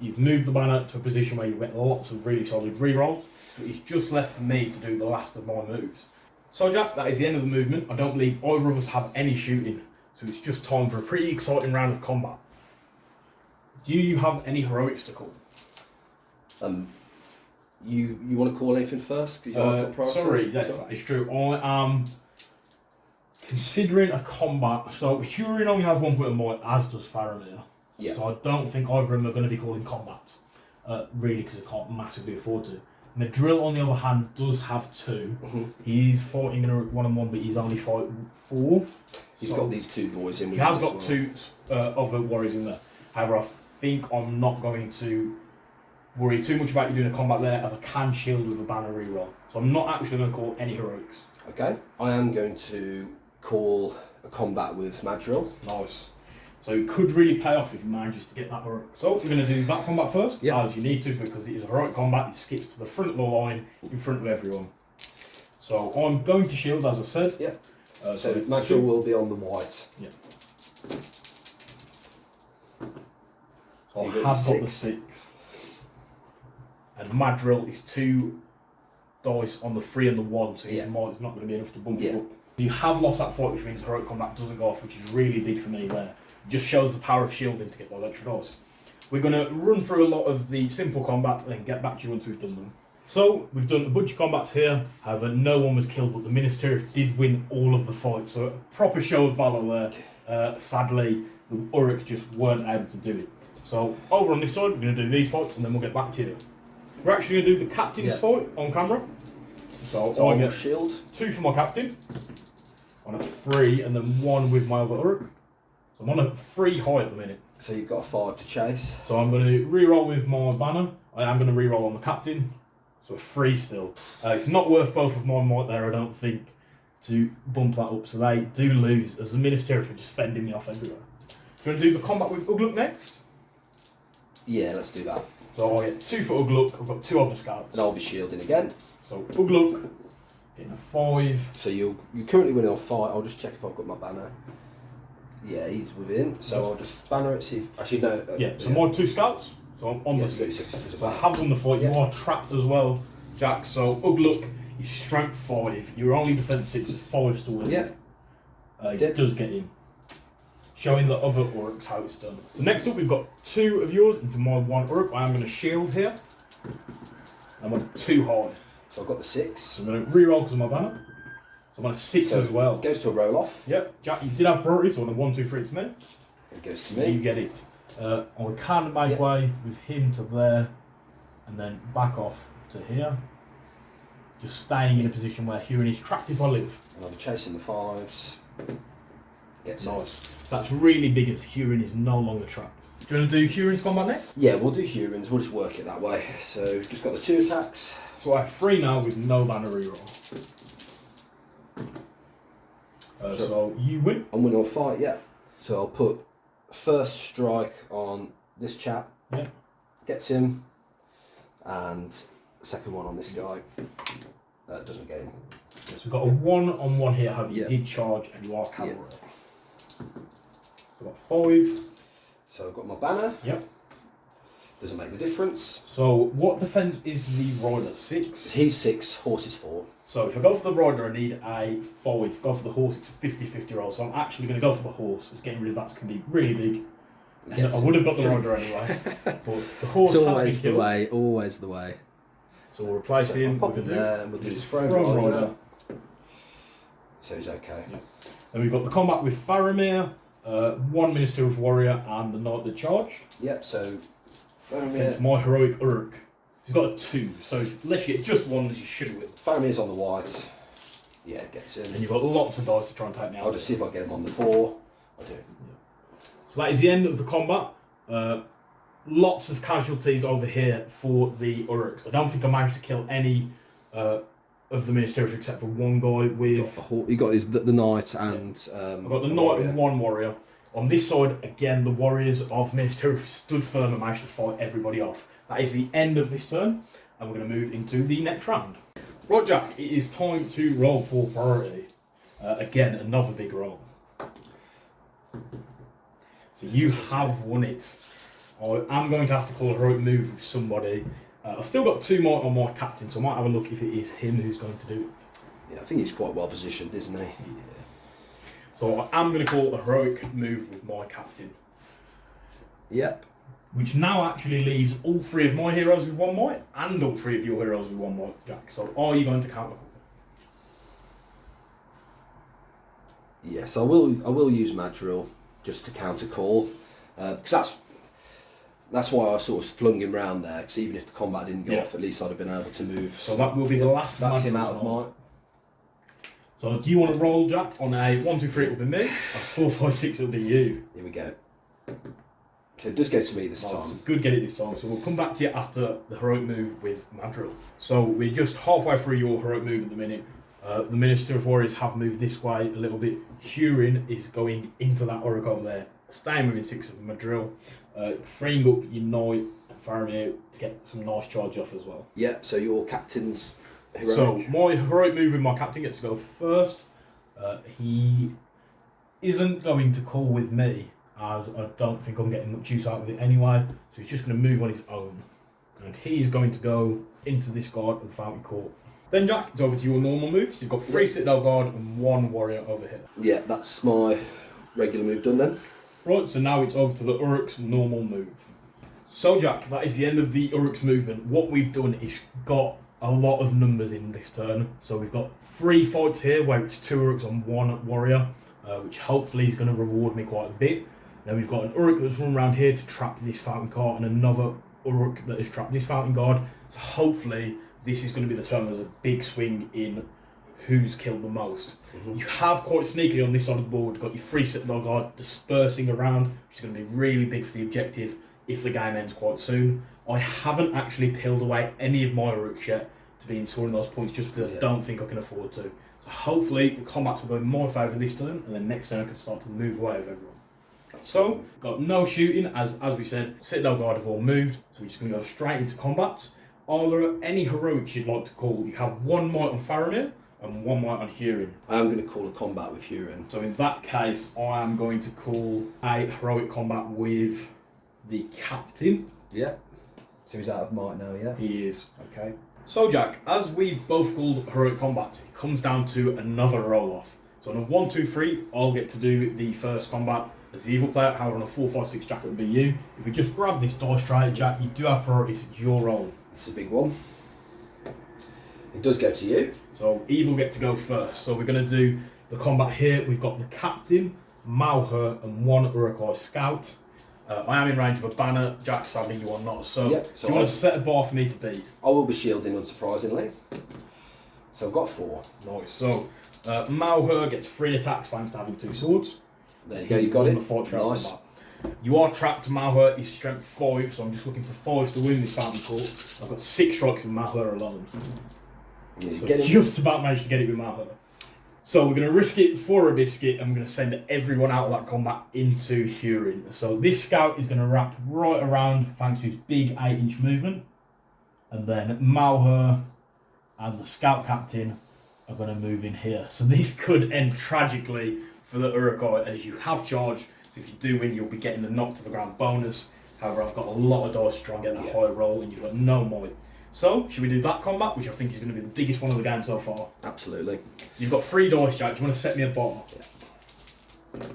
You've moved the banner to a position where you get lots of really solid rerolls. So it's just left for me to do the last of my moves. So Jack, that is the end of the movement. I don't believe either of us have any shooting. So it's just time for a pretty exciting round of combat. Do you have any heroics to call? You want to call anything first? Sorry, yes, that is true. I am considering a combat. So Hurin only has 1 point of might, as does Faramir. Yeah. So I don't think either of them are going to be calling combats, really, because they can't massively afford to. Madril, on the other hand, does have 2. Mm-hmm. He's fighting in a 1-on-1, but he's only fighting 4. He's got these 2 boys in. He has got 2 other warriors in there. However, I think I'm not going to worry too much about you doing a combat there, as I can shield with a banner reroll. So I'm not actually going to call any heroics. Okay. I am going to call a combat with Madril. Nice. So it could really pay off if he manages to get that heroic. So we're going to do that combat first, as you need to, because it is a heroic combat. It skips to the front of the line in front of everyone. So I'm going to shield, as I said. Yeah. So Madril will be on the white. Yeah. So I have got the 6. And Madril is 2 dice on the 3 and the 1, so his might is not going to be enough to bump it up. You have lost that fight, which means heroic combat doesn't go off, which is really big for me there. It just shows the power of shielding to get those extra dice. We're going to run through a lot of the simple combats and then get back to you once we've done them. So, we've done a bunch of combats here, however no one was killed, but the Minas Tirith did win all of the fights, so a proper show of valour there. Sadly, the Uruk just weren't able to do it. So, over on this side, we're going to do these fights and then we'll get back to you. We're actually going to do the captain's fight on camera. So I get shield. 2 for my captain, on a 3, and then 1 with my other Uruk. So I'm on a 3 high at the minute. So you've got a 5 to chase. So I'm going to re-roll with my banner. I am going to re-roll on the captain. So a 3 still. It's not worth both of my might there, I don't think, to bump that up. So they do lose, as the Minas Tirith are just fending me off everywhere. Do you want to do the combat with Ugluk next? Yeah, let's do that. So I get 2 for Ugluk. I've got 2 other scouts. And I'll be shielding again. So Ugluk getting a 5. So you're currently winning on 5. I'll just check if I've got my banner. Yeah, he's within. So I'll just banner it. See if actually no. So my 2 scouts. So I'm on the 6. So I have won the fight. You are trapped as well, Jack. So Ugluk is strength 5. You're only defense 6 with 5 to win. Yeah. It does get in. Showing the other Uruks how it's done. So next up we've got 2 of yours into my 1 Uruk. I am going to shield here. I'm on 2 hard. So I've got the 6. So I'm going to re-roll because of my banner. So I'm on a 6 as well. It goes to a roll off. Yep. Jack, you did have priority, so on a 1, 2, 3 to me. It goes to me. You get it. I can make way with him to there, and then back off to here. Just staying in a position where Hurin is trapped if I live. And I'm chasing the 5s. Gets nice. That's really big as Hurin is no longer trapped. Do you want to do Hurin's combat next? Yeah, we'll do Hurin's. We'll just work it that way. So just got the 2 attacks. So I have 3 now with no banner reroll. So you win. I'm winning on fight, yeah. So I'll put first strike on this chap. Yeah. Gets him. And second one on this guy. Doesn't get him. So we've got a 1-on-1 here. However, you Yeah. did charge and you are cavalry. Yeah. We've got 5. So I've got my banner. Yep. Doesn't make the difference. So what defence is the rider? 6? He's 6, horse is 4. So if I go for the rider, I need a 5. Go for the horse, it's a 50-50 roll. So I'm actually going to go for the horse. It's getting rid of that's going to be really big. Yes. I would have got the rider anyway. But the horse It's has always been the killed. way, always the way. So we'll replace So him I'll pop with him a there and we'll do his front throne rider. rider. So he's okay. Yeah. Then we've got the combat with Faramir, 1 Minister of Warrior, and the Knight that charged. Yep, so It's my heroic Uruk. He's got a 2, so unless you get just one, you should win. Faramir's on the white. Yeah, gets in. And you've got lots of dice to try and take me out. I'll just see if I get him on the 4. I do. So that is the end of the combat. Lots of casualties over here for the Uruks. I don't think I managed to kill any of the Ministerials except for one guy with... He got the knight and... I've got the knight and 1 warrior. On this side, again, the Warriors of Minas Tirith stood firm and managed to fight everybody off. That is the end of this turn, and we're going to move into the next round. Right, Jack, it is time to roll for priority. Again, another big roll. So you have won it. I am going to have to call a heroic move with somebody. I've still got 2 more on my captain, so I might have a look if it is him who's going to do it. Yeah, I think he's quite well positioned, isn't he? Yeah. So I am going to call a heroic move with my captain. Yep. Which now actually leaves all 3 of my heroes with 1 might and all 3 of your heroes with 1 might, Jack. So are you going to counter? Yes, I will use Madril just to counter call, because that's why I sort of flung him round there. Because even if the combat didn't go off, at least I'd have been able to move. So that will be the last. That's him out of might. So do you want to roll, Jack? On a 1, 2, 3, it will be me. A 4, 5, 6, it will be you. Here we go. So it does go to me this Nice. time. Good, get it this time. So we'll come back to you after the heroic move with Madril. So we're just halfway through your heroic move at the minute. The Minister of Warriors have moved this way a little bit. Hurin is going into that Uruk over there, staying within 6 of Madril, freeing up your Knight and Faramir to get some nice charge off as well. Yep, so your captain's heroic. So my heroic move with my captain gets to go first. He isn't going to call with me, as I don't think I'm getting much use out of it anyway, so he's just going to move on his own. And he's going to go into this guard of the Fountain Court. Then Jack, it's over to your normal moves. You've got 3 Citadel Guard and 1 Warrior over here. Yeah, that's my regular move done then. Right, so now it's over to the Uruk's normal move. So Jack, that is the end of the Uruk's movement. What we've done is got a lot of numbers in this turn. So we've got 3 fights here where it's 2 Uruks on 1 Warrior, which hopefully is going to reward me quite a bit. Then we've got an Uruk that's run around here to trap this Fountain Guard and another Uruk that has trapped this Fountain Guard. So hopefully this is going to be the turn where there's a big swing in who's killed the most. You have quite sneakily on this side of the board got your 3 Citadel Guard dispersing around, which is going to be really big for the objective if the game ends quite soon. I haven't actually peeled away any of my Uruks yet to be scoring those points just because I don't think I can afford to. So hopefully the combats will go in my favour this turn, and then next turn I can start to move away with everyone. So, got no shooting, as we said, Citadel Guard have all moved, so we're just going to go straight into combat. Are there any heroics you'd like to call? You have 1 might on Faramir and 1 might on Hurin. I am going to call a combat with Hurin. So in that case, I am going to call a heroic combat with the captain. Yeah. So he's out of might now, yeah? He is. Okay. So Jack, as we've both called heroic combats, it comes down to another roll-off. So on a 1, 2, 3, I'll get to do the first combat as the evil player. However, on a 4, 5, 6, Jack, it would be you. If we just grab this dice tray, Jack, you do have priorities. It's your roll. It's a big one. It does go to you. So evil get to go first. So we're going to do the combat here. We've got the captain, Malher, and 1 Urukai scout. I am in range of a banner. Jack, sadly, you are not. So, Yep, do you want to set a bar for me to beat? I will be shielding, unsurprisingly. So I've got 4. Nice. So Malher gets 3 attacks thanks to having 2 swords. There you go, you got it. Nice. You are trapped. Malher is strength 5, so I'm just looking for 5 to win this Fountain Court. I've got 6 strikes with Malher alone. Yeah, So get him. just about managed to get it with Malher. So we're going to risk it for a biscuit, and we're going to send everyone out of that combat into Hurin. So this scout is going to wrap right around thanks to his big 8-inch movement. And then Malher and the scout captain are going to move in here. So this could end tragically for the Uruk-hai, as you have charged. So if you do win, you'll be getting the knock to the ground bonus. However, I've got a lot of dice to try and get that high roll, and you've got no might. So, should we do that combat, which I think is going to be the biggest one of the game so far? Absolutely. You've got 3 dice, Jack. Do you want to set me a bar? Yeah.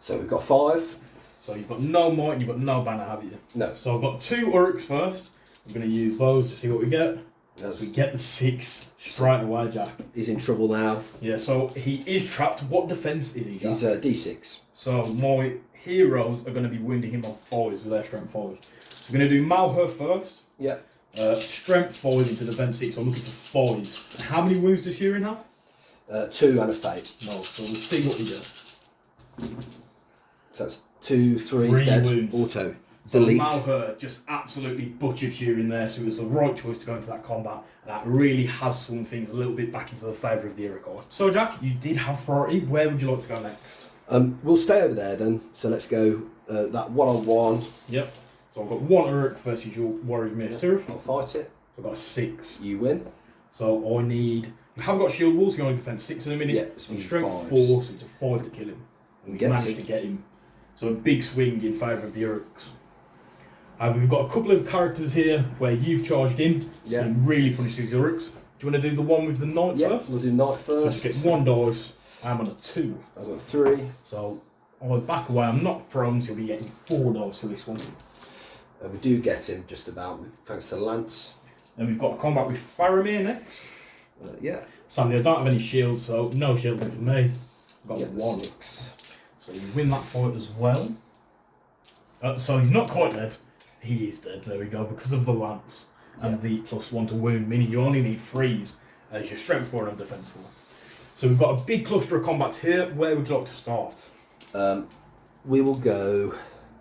So we've got 5. So you've got no might and you've got no banner, have you? No. So I've got 2 Uruks first. I'm going to use those to see what we get. Yes. We get the 6 straight away, Jack. He's in trouble now. Yeah, so he is trapped. What defence is he, Jack? He's D6. So my heroes are going to be wounding him on 5s with their strength 5s. So we're going to do Malher first. Yeah. Strength 5 into defence 6, so I'm looking for 5s. How many wounds does Hurin have? 2 and a fate. No, so we'll see what we get. So that's 2, 3, 3 dead. wounds. Auto. So Delete. Malher just absolutely butchered Hurin there, so it was the right choice to go into that combat. That really has swung things a little bit back into the favour of the Uruk-hai. So Jack, you did have priority. Where would you like to go next? We'll stay over there then. So let's go that one-on-one. Yep. So I've got 1 Uruk versus your Warriors of Minas Tirith. I'll fight it. So I've got a 6. You win. So I need... You have got shield walls, so you're only defence 6 in a minute. Yeah, so strength 4, so it's a 5 to kill him. And we managed to get him. So a big swing in favour of the Uruks. We've got a couple of characters here where you've charged in, so you really punish these Uruks. Do you want to do the one with the knight first? We'll do knight first. So just get 1 dice. I'm on a 2. I've got 3. So I'll back away. I'm not prone, so you'll be getting 4 dice for this one. We do get him just about, thanks to Lance. Then we've got a combat with Faramir next. Yeah. Sadly, I don't have any shields, so no shielding for me. I've got 1. 6. So you win that fight as well. So he's not quite dead. He is dead, there we go, because of the lance and the +1 to wound, meaning you only need 3s as your strength 4 and defence 4. So we've got a big cluster of combats here. Where would you like to start? We will go...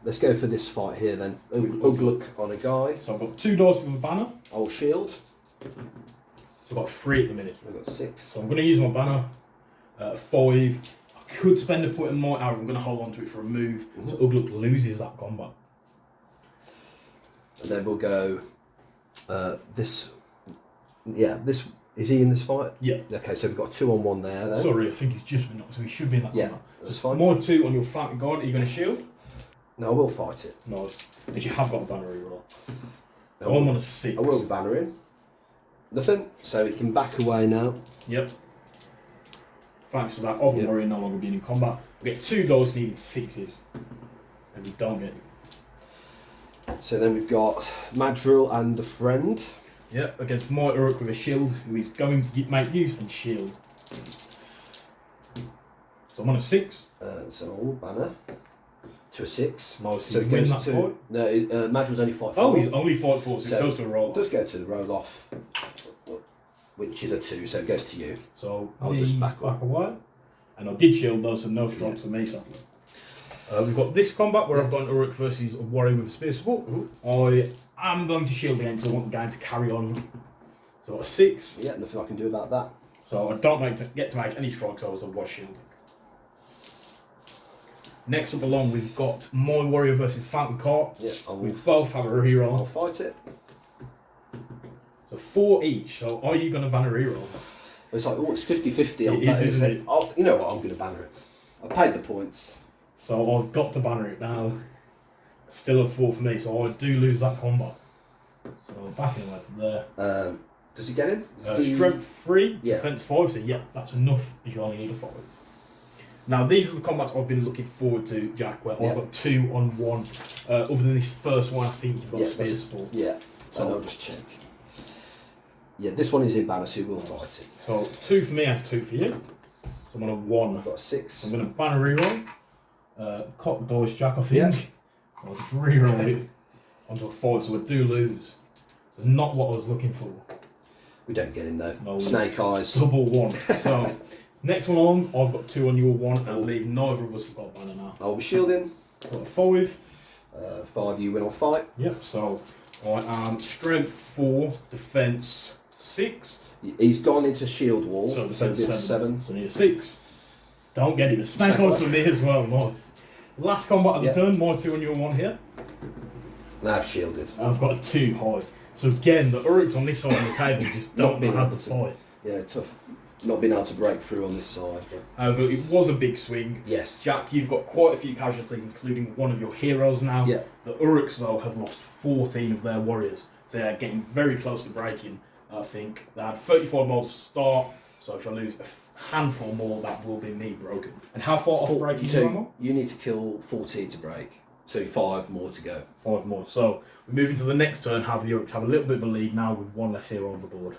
Let's go for this fight here then. Ugluk on a guy. So I've got 2 dice with a banner. Old shield. So I've got 3 at the minute. I've got 6. So I'm going to use my banner. 5. I could spend a point in my arrow. I'm going to hold on to it for a move. So Ugluk loses that combat. And then we'll go this. Yeah, this is he in this fight? Yeah. Okay, so we've got 2-on-1 there. Then. Sorry, I think he's just been knocked, so he should be in that combat. That's so fine. More 2 on your flank guard. Are you going to shield? No, I will fight it. Nice. But you have got a banner reroll. So I'm on a 6. I will banner him. Nothing. So he can back away now. Yep. Thanks to that other warrior no longer being in combat. We get 2 dice needing 6s. And we don't get it. So then we've got Madril and the friend. Yep, against my Uruk with a shield, who is going to make use and shield. So I'm on a 6. So all banner. To a 6. Nice. So it win goes that to... fight? No, Madril's only fight 4. Oh, he's only fight 4, so it goes to a roll. It does go to the roll off. Which is a 2, so it goes to you. So I'll he's just back away. And I did shield those, so no strikes for me, sadly. We've got this combat where I've got an Uruk versus a warrior with a spear support. I am going to shield again because I want the game to carry on. So I've got a 6. Yeah, nothing I can do about that. So I don't get to make any strikes, I was shielding. Next up along, we've got my warrior versus Fountain Cart. Yeah, We both have a reroll. I'll fight it. So 4 each. So are you going to ban a reroll? It's like, oh, it's 50-50. It is, isn't it? Oh, you know what, I'm going to banner it. I paid the points. So I've got to banner it now. Still a 4 for me, so I do lose that combat. So backing away to there. Does he get him? Strength 3, Yeah. defense 5, so yeah, that's enough if you only need a 5. Now these are the combats I've been looking forward to, Jack, where I've got 2-on-1. Other than this first one, I think you've got spear support. Yeah, so I'll just check. Yeah, this one is in banner, so we'll fight it. So 2 for me and 2 for you. So I'm on a 1. I've got a 6. I'm going to banner reroll. Cock dice, Jack, I think. Yeah. I'll just reroll it onto a 5, so I do lose. So not what I was looking for. We don't get him though. No, Snake eyes. Double 1. So next one on, I've got 2 on your 1, and I believe neither of us have got a banner now. I'll be shielding. I've got a 5. 5, you win on fight. Yep, so I am strength 4, defence 6. He's gone into shield wall. So So defense it's 7. So need a 6. Don't get him. Snake eyes for me as well. Nice. Last combat of the turn. My 2 and your 1 here. Now I've shielded. I've got a 2 high. So again, the Uruks on this side of the table just don't know how to fight. Yeah, tough. Not being able to break through on this side. But... However, it was a big swing. Yes. Jack, you've got quite a few casualties, including one of your heroes now. Yeah. The Uruks, though, have lost 14 of their warriors. So they're getting very close to breaking, I think. They had 35 more to start, so if I lose a handful more, that will be me broken. And how far off breaking so you need to kill 14 to break. So 5 more to go. 5 more. So we're moving to the next turn, have the Uruks have a little bit of a lead now with 1 less hero on the board.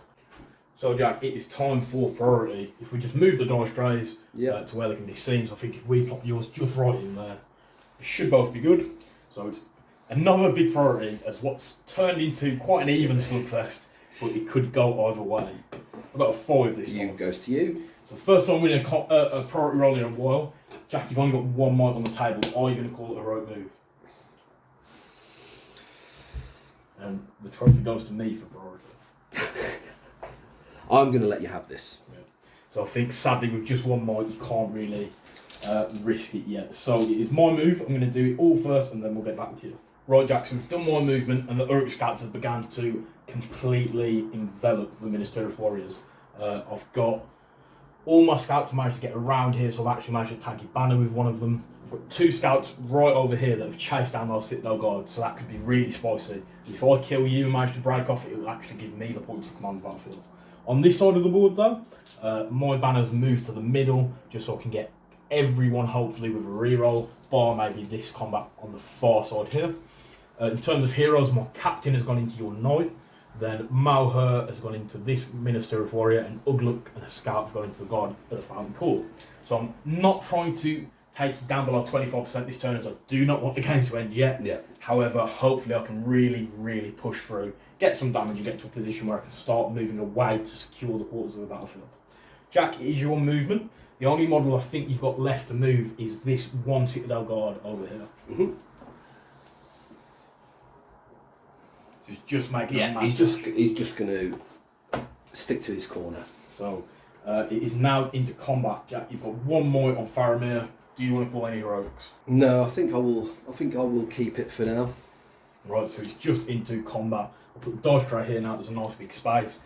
So Jack, it is time for priority. If we just move the dice trays to where they can be seen, so I think if we plop yours just right in there, it should both be good. So it's another big priority as what's turned into quite an even slugfest, but it could go either way. I've got a 5 this time. Goes to you. So first time winning a priority roll in a while. Jack, you've only got 1 mic on the table. Are you going to call it a heroic move? And the trophy goes to me for priority. I'm going to let you have this. Yeah. So I think sadly with just 1 mic you can't really risk it yet. So it is my move. I'm going to do it all first and then we'll get back to you. Right, Jackson, we've done my movement and the Uruk scouts have begun to completely envelop the Minas Tirith warriors. I've got all my scouts managed to get around here, so I've actually managed to tank banner with one of them. I've got 2 scouts right over here that have chased down those Citadel guards, so that could be really spicy. If I kill you and manage to break off, it will actually give me the points to command the battlefield. On this side of the board though, my banner's moved to the middle, just so I can get everyone hopefully with a reroll, bar maybe this combat on the far side here. In terms of heroes, my captain has gone into your knight, then Malher has gone into this Minas Tirith warrior, and Ugluk and a scout have gone into the guard at the Fountain Court. So I'm not trying to take it down below 25% this turn, as I do not want the game to end yet. Yeah. However, hopefully I can really push through, get some damage and get to a position where I can start moving away to secure the quarters of the battlefield. Jack, it is your movement. The only model I think you've got left to move is this 1 Citadel guard over here. Mm-hmm. Just making a he's just going to stick to his corner. So it is now into combat, Jack. You've got 1 more on Faramir. Do you want to call any heroics? No, I think I will keep it for now. Right, so it's just into combat. I'll put the dice tray here now. There's a nice big space.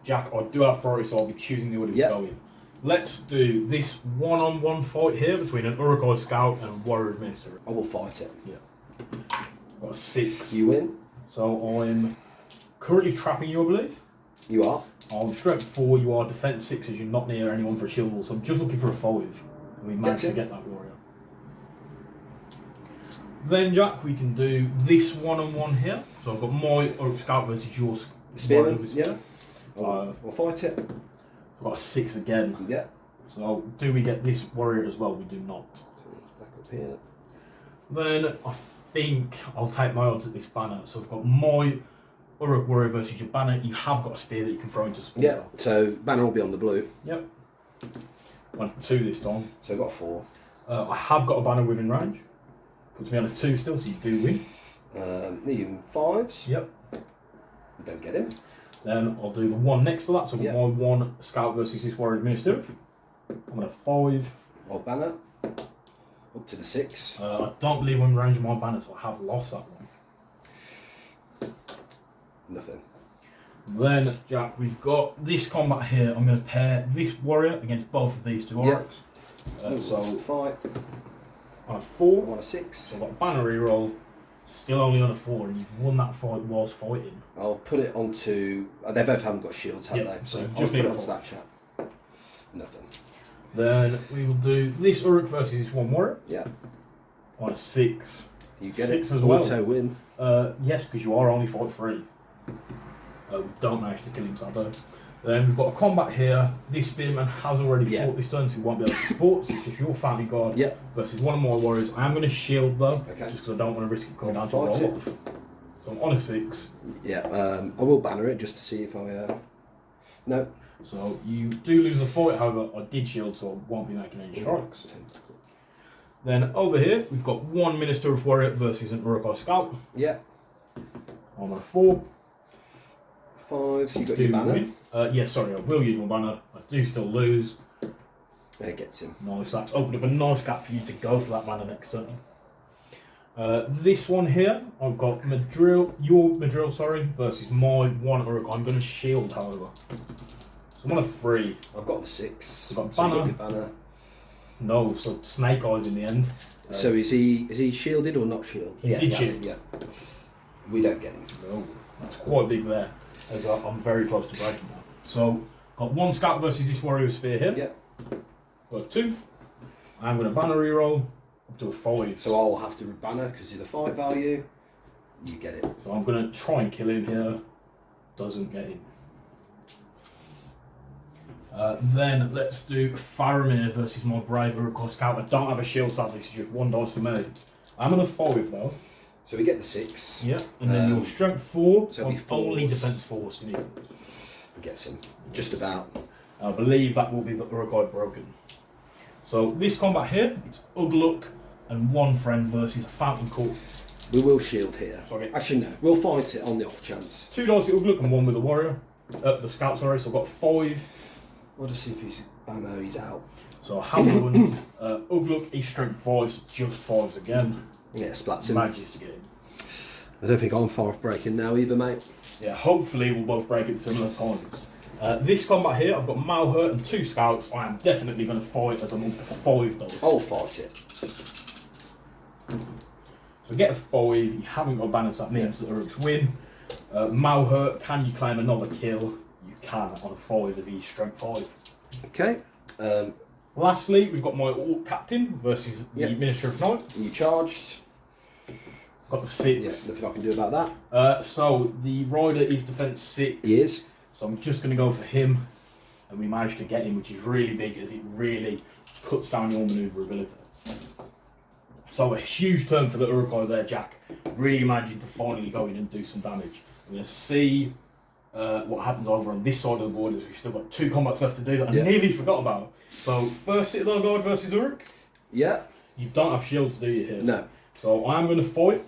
Jack, I do have priority, so I'll be choosing the order we go in. Let's do this one-on-one fight here between an Urukai scout and a Warrior of Minas Tirith. I will fight it. Yeah. Got a 6. You win. So I'm currently trapping you, I believe. You are. I'm strength 4. You are defense 6, as you're not near anyone for a shield wall. So I'm just looking for a 5, and we managed to get that warrior. Then, Jack, we can do this one-on-one here. So I've got my Uruk scout versus your spearman. Yeah. We'll fight it. I've got a 6 again. Yeah. So do we get this warrior as well? We do not. So it's back up here. Then I think I'll take my odds at this banner. So I've got my Uruk warrior versus your banner. You have got a spear that you can throw into support. Yeah. So banner will be on the blue. Yep. Went 2 this time. So I got 4. I have got a banner within range. Puts me on a 2 still, so you do win. Needing 5s. Yep. Don't get him. Then I'll do the 1 next to that. So I've got my 1 scout versus this Warrior of Minas Tirith. I'm going to 5. Old banner. Up to the 6. I don't believe I'm in range of my banner, so I have lost that one. Nothing. Then, Jack, we've got this combat here. I'm going to pair this warrior against both of these 2 orcs. So fight. On a 4. I'm on a 6. So I've got a banner reroll. Still only on a 4, and you've won that fight whilst fighting. I'll put it onto. They both haven't got shields, have they? So I'll just put need it a onto 4. that chap. Nothing. Then we will do this Uruk versus this 1 warrior. Yeah. On a 6. You get 6 it. as well. Auto win. Yes, because you are only fight 3. We don't manage to kill him, sadly. Then we've got a combat here. This spearman has already fought this turn, so he won't be able to support. So it's just your family guard versus one of my warriors. I am going to shield though, just because I don't want to risk it coming down to a roll off. So I'm on a 6. Yeah, I will banner it just to see if I. No. So you do lose the fight, however, I did shield, so I won't be making any strikes. Then over here, we've got 1 Minas Tirith warrior versus an Urukai scout. Yeah. I'm on a 4. 5. So you got Do your banner. win. Yeah, sorry, I will use my banner. I do still lose. There gets him. Nice, that's opened up a nice gap for you to go for that banner next turn. This one here, I've got your Madril, versus my 1 Uruk. I'm going to shield, however. So I'm on a 3. I've got the 6. I've got So you banner. got your banner. No, so Snake Eyes in the end. So is he shielded or not shielded? He did has shield. it, yeah. We don't get him. No, that's quite big there, as I'm very close to breaking now. So, got 1 scout versus this Warrior Spear here. Yeah. Got 2. I'm going to banner reroll up to a 5. So I'll have to banner because you're the 5 value. You get it. So I'm going to try and kill him here. Doesn't get him. Then let's do Faramir versus my Brave Uruk Scout. I don't have a shield, sadly, this is just 1 dice for me. I'm on a 5 though. So we get the 6. Yeah, and then your strength 4, so it'll be 4. only defense 4 sneak. Gets him. Just about. I believe that will be the Uruk broken. So this combat here, it's Ugluk and 1 friend versus a Fountain Court. We will shield here. Sorry. Actually, no. We'll fight it on the off chance. 2 dice with Ugluk and 1 with the warrior. The scout, sorry. So I've got 5. I'll just see if he's banner. He's out. So I have one. Ugluk, he's strength 5, so just 5s again. Yeah, splats him. Manages to get him. I don't think I'm far off breaking now either, mate. Yeah, hopefully we'll both break at similar times. This combat here, I've got Malhurt and 2 scouts. I am definitely going to fight as I'm up to 5 dice. I'll fight it. So get a 5, you haven't got banners, that means that the Uruks win. Malhurt, can you claim another kill? You can on a 5 as he's strength 5. Okay. Lastly, we've got my Orc Captain versus the Minister of Night. You charged. Got the 6. Yeah, nothing I can do about that. So the Rider is defense 6. He is. So I'm just going to go for him. And we managed to get him, which is really big as it really cuts down your manoeuvrability. So a huge turn for the Uruk there, Jack. Really managing to finally go in and do some damage. We're going to see what happens over on this side of the board as we've still got 2 combats left to do that I nearly forgot about. So first Citadel Guard versus Uruk. Yeah. You don't have shields, do you, here? No. So I am going to fight.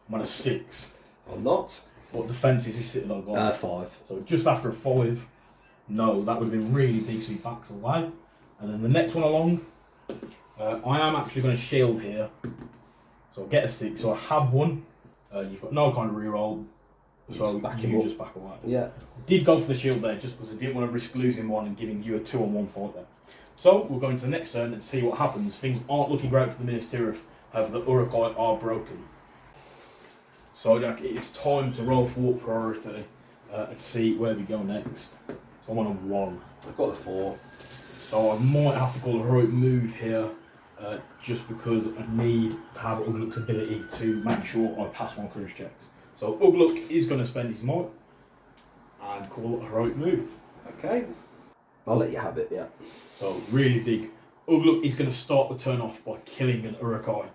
I'm on a 6. I'm not. What defence is this Citadel Guard? 5. So just after a 5. No, that would have been really big, so he backs away. And then the next one along, I am actually going to shield here. So I'll get a 6. So I have 1. You've got no kind of reroll. So you just back away. Yeah. Did go for the shield there just because I didn't want to risk losing 1 and giving you a 2-on-1 fight there. So we'll go into the next turn and see what happens. Things aren't looking great for the Minas Tirith. However, the Uruk are broken. So Jack, it's time to roll for priority and see where we go next. So I'm on a 1. I've got the 4. So I might have to call a heroic move here, just because I need to have Ugluk's ability to make sure I pass my courage checks. So Ugluk is going to spend his might and call a heroic move. Okay. I'll let you have it, yeah. So really big. Ugluk is going to start the turn off by killing an Uruk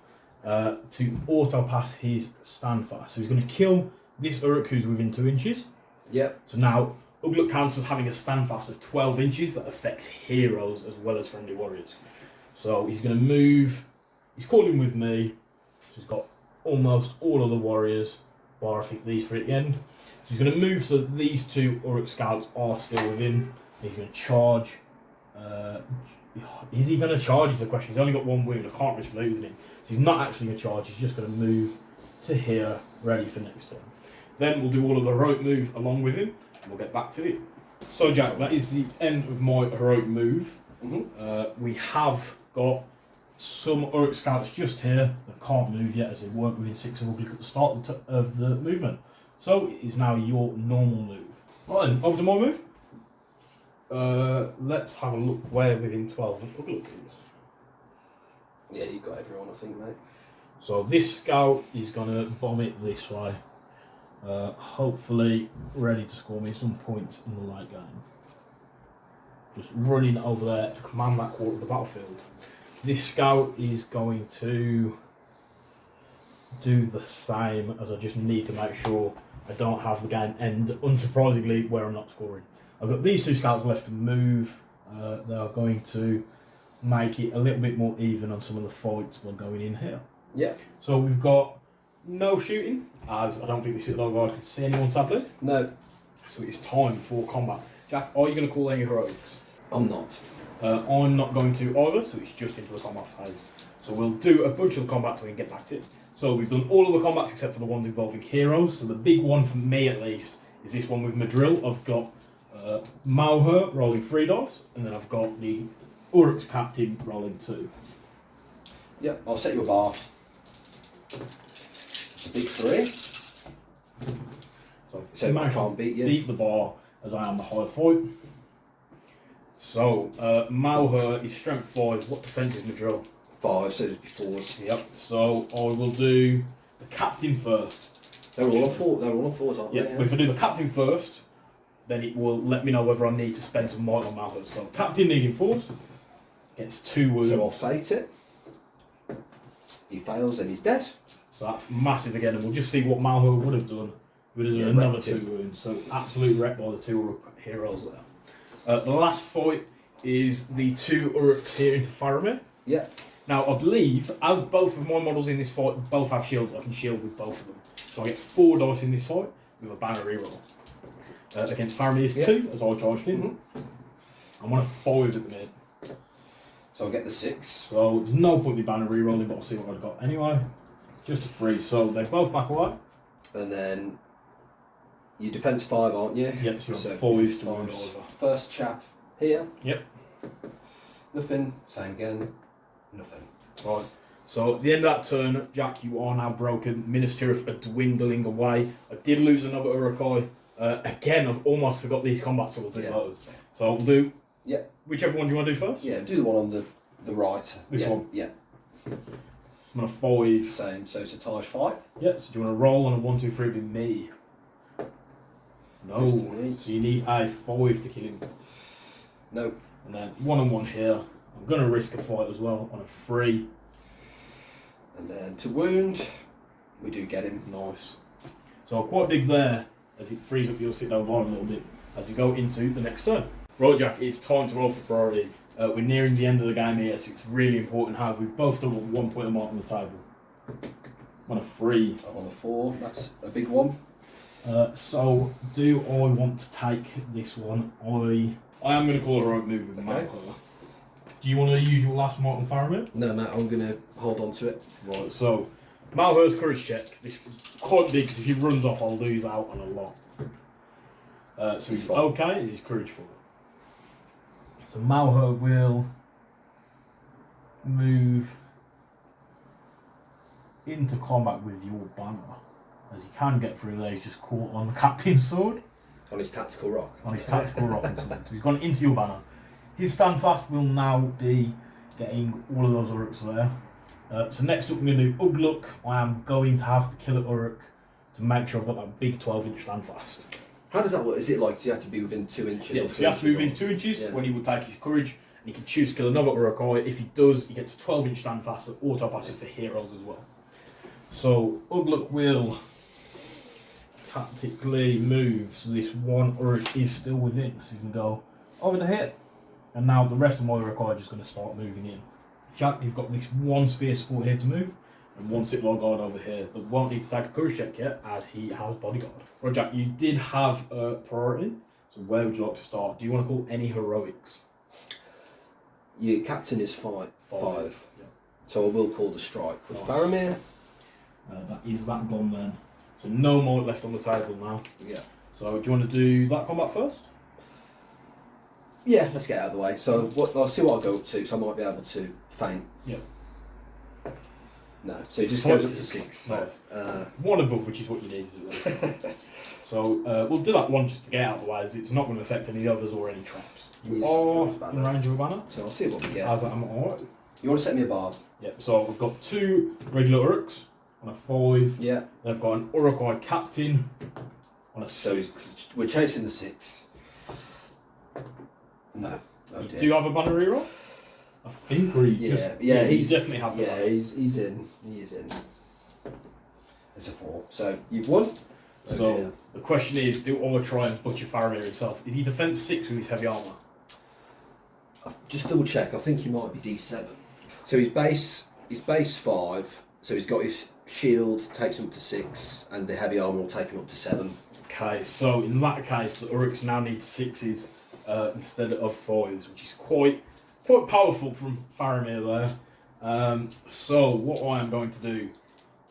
to auto pass his stand fast. So he's going to kill this Uruk who's within 2 inches. Yep. So now Ugluk counts as having a stand fast of 12 inches that affects heroes as well as friendly warriors. So he's going to move. He's calling with me. So he's got almost all of the warriors, bar I think these 3 at the end. So he's going to move so that these 2 Uruk scouts are still within. He's going to charge. Is he going to charge is the question. He's only got 1 wound. I can't risk losing him. So he's not actually going to charge. He's just going to move to here, ready for next turn. Then we'll do all of the heroic move along with him. And we'll get back to it. So Jack, that is the end of my heroic move. We have got some Uruk scouts just here that can't move yet as they weren't within 6 of Ugluk at the start of the movement. So it is now your normal move. Right then, over to my move. Let's have a look where within 12 of Ugluk is. Yeah, you got everyone, I think, mate. So this scout is going to bomb it this way. Hopefully ready to score me some points in the late game. Just running over there to command that quarter of the battlefield. This scout is going to do the same, as I just need to make sure I don't have the game end, unsurprisingly, where I'm not scoring. I've got these 2 scouts left to move. They are going to make it a little bit more even on some of the fights we're going in here. Yeah. So we've got no shooting, as I don't think the Citadel Guard can see anyone sadly. No. so it's time for combat. Jack, are you going to call any heroics? I'm not. I'm not going to either, so it's just into the combat phase. So we'll do a bunch of the combats and then get back to it. So we've done all of the combats except for the ones involving heroes. So the big one for me at least is this one with Madril. I've got Malher rolling 3 dice, and then I've got the Ugluks captain rolling 2. Yep, I'll set you a bar. It's a big 3. So I can't beat you. Beat the bar as I am the high fight. So Malher is strength 5. What defense is Madril? 5, so it'd be 4s. Yep. So I will do the captain first. They're all on 4. They're all on 4s, aren't they? Yep. If I do the captain first, then it will let me know whether I need to spend some might on Malher. So captain needing 4s gets 2 wounds. So I'll fate it. He fails and he's dead. So that's massive again, and we'll just see what Malher would have done. Would have done another 2 wounds. So absolute wreck by the 2 heroes there. The last fight is the 2 Ugluks here into Faramir. Yeah. Now I believe, as both of my models in this fight both have shields, I can shield with both of them. So I get 4 dice in this fight with a banner reroll. Against Faramir's 2, as I charged in. I'm on a 5 at the minute. So I'll get the 6. So there's no point in banner rerolling, but I'll see what I've got anyway. Just a 3. So they're both back away. And then you defense 5, aren't you? Yep, so you're 5 to wound over. First chap here. Yep. Nothing. Same again. Nothing. Right. So at the end of that turn, Jack, you are now broken. Minas Tirith are dwindling away. I did lose another Urukai. Again, I've almost forgot these combats, so we'll do those. So I'll do whichever one do you want to do first? Yeah, do the one on the right. This one? Yeah. I'm on a 5. Same, so it's a tie fight. Yeah, so do you want to roll on a 1, 2, 3 with me? No. So you need a 5 to kill him. No. And then 1-on-1 here. I'm going to risk a fight as well on a 3. And then to wound, we do get him. Nice. So I'll quite dig there as it frees up your sit down line a little bit as you go into the next turn. Right, Jack, it's time to roll for priority. We're nearing the end of the game here, so it's really important how we've both still got 1 point of mark on the table. I'm on a 3. I'm on a 4. That's a big one. So do I want to take this one? I am going to call a heroic move with Malher. Do you want to use your last mark on Faramir? No, Matt, I'm going to hold on to it. Right, so Malher's courage check. This is quite big because if he runs off, I'll lose out on a lot. So he's okay. Is his courage full? So Malher will move into combat with your banner. As he can get through there, he's just caught on the captain's sword. On his tactical rock. On his tactical rocking sword. So he's gone into your banner. His standfast will now be getting all of those Ugluks there. So next up I'm going to do Ugluk. I am going to have to kill an Ugluks to make sure I've got that big 12-inch standfast. How does that work? Is it like, do you have to be within 2 inches? Yeah, so he has to be within 2 inches when he will take his courage, and he can choose to kill another Urukai. If he does, he gets a 12-inch standfast that auto passes for heroes as well. So Ugluk will tactically move, so this one Uruk is still within, so you can go over to here. And now the rest of my Urukai are just going to start moving in. Jack, you've got this 1 spear support here to move, and 1 Sitlar guard over here that won't need to take a courage check yet, as he has bodyguard. Right, Jack, you did have a priority, so where would you like to start? Do you want to call any heroics? Your captain is 5. Yeah. So I will call the strike with Faramir. That is that gone then. So no more left on the table now. Yeah. So do you want to do that combat first? Yeah, let's get out of the way. So I'll see what I go up to, because I might be able to feint. Yeah. No, so it just goes up to 6. Nice. One above, which is what you needed. So we'll do that one just to get out of the way, as it's not going to affect any others or any traps. You are in range of a banner. So I'll see what we get. As I'm alright. You want to set me a bar? Yep, so I've got 2 regular Uruks on a 5. Yeah. Then I've got an Urukai captain on a 6. So we're chasing the 6. No. Oh dear. Do you have a banner reroll? I think we he's definitely have the banner. He's in. He is in. It's a 4. So you've won. So the question is, do I try and butcher Faramir himself? Is he defense 6 with his heavy armour? Just double check. I think he might be D7. So his base 5, So he's got his shield, takes him up to 6, and the heavy armour will take him up to 7. Okay, so in that case, the Uruks now need 6s instead of 5s, which is quite powerful from Faramir there. So what I am going to do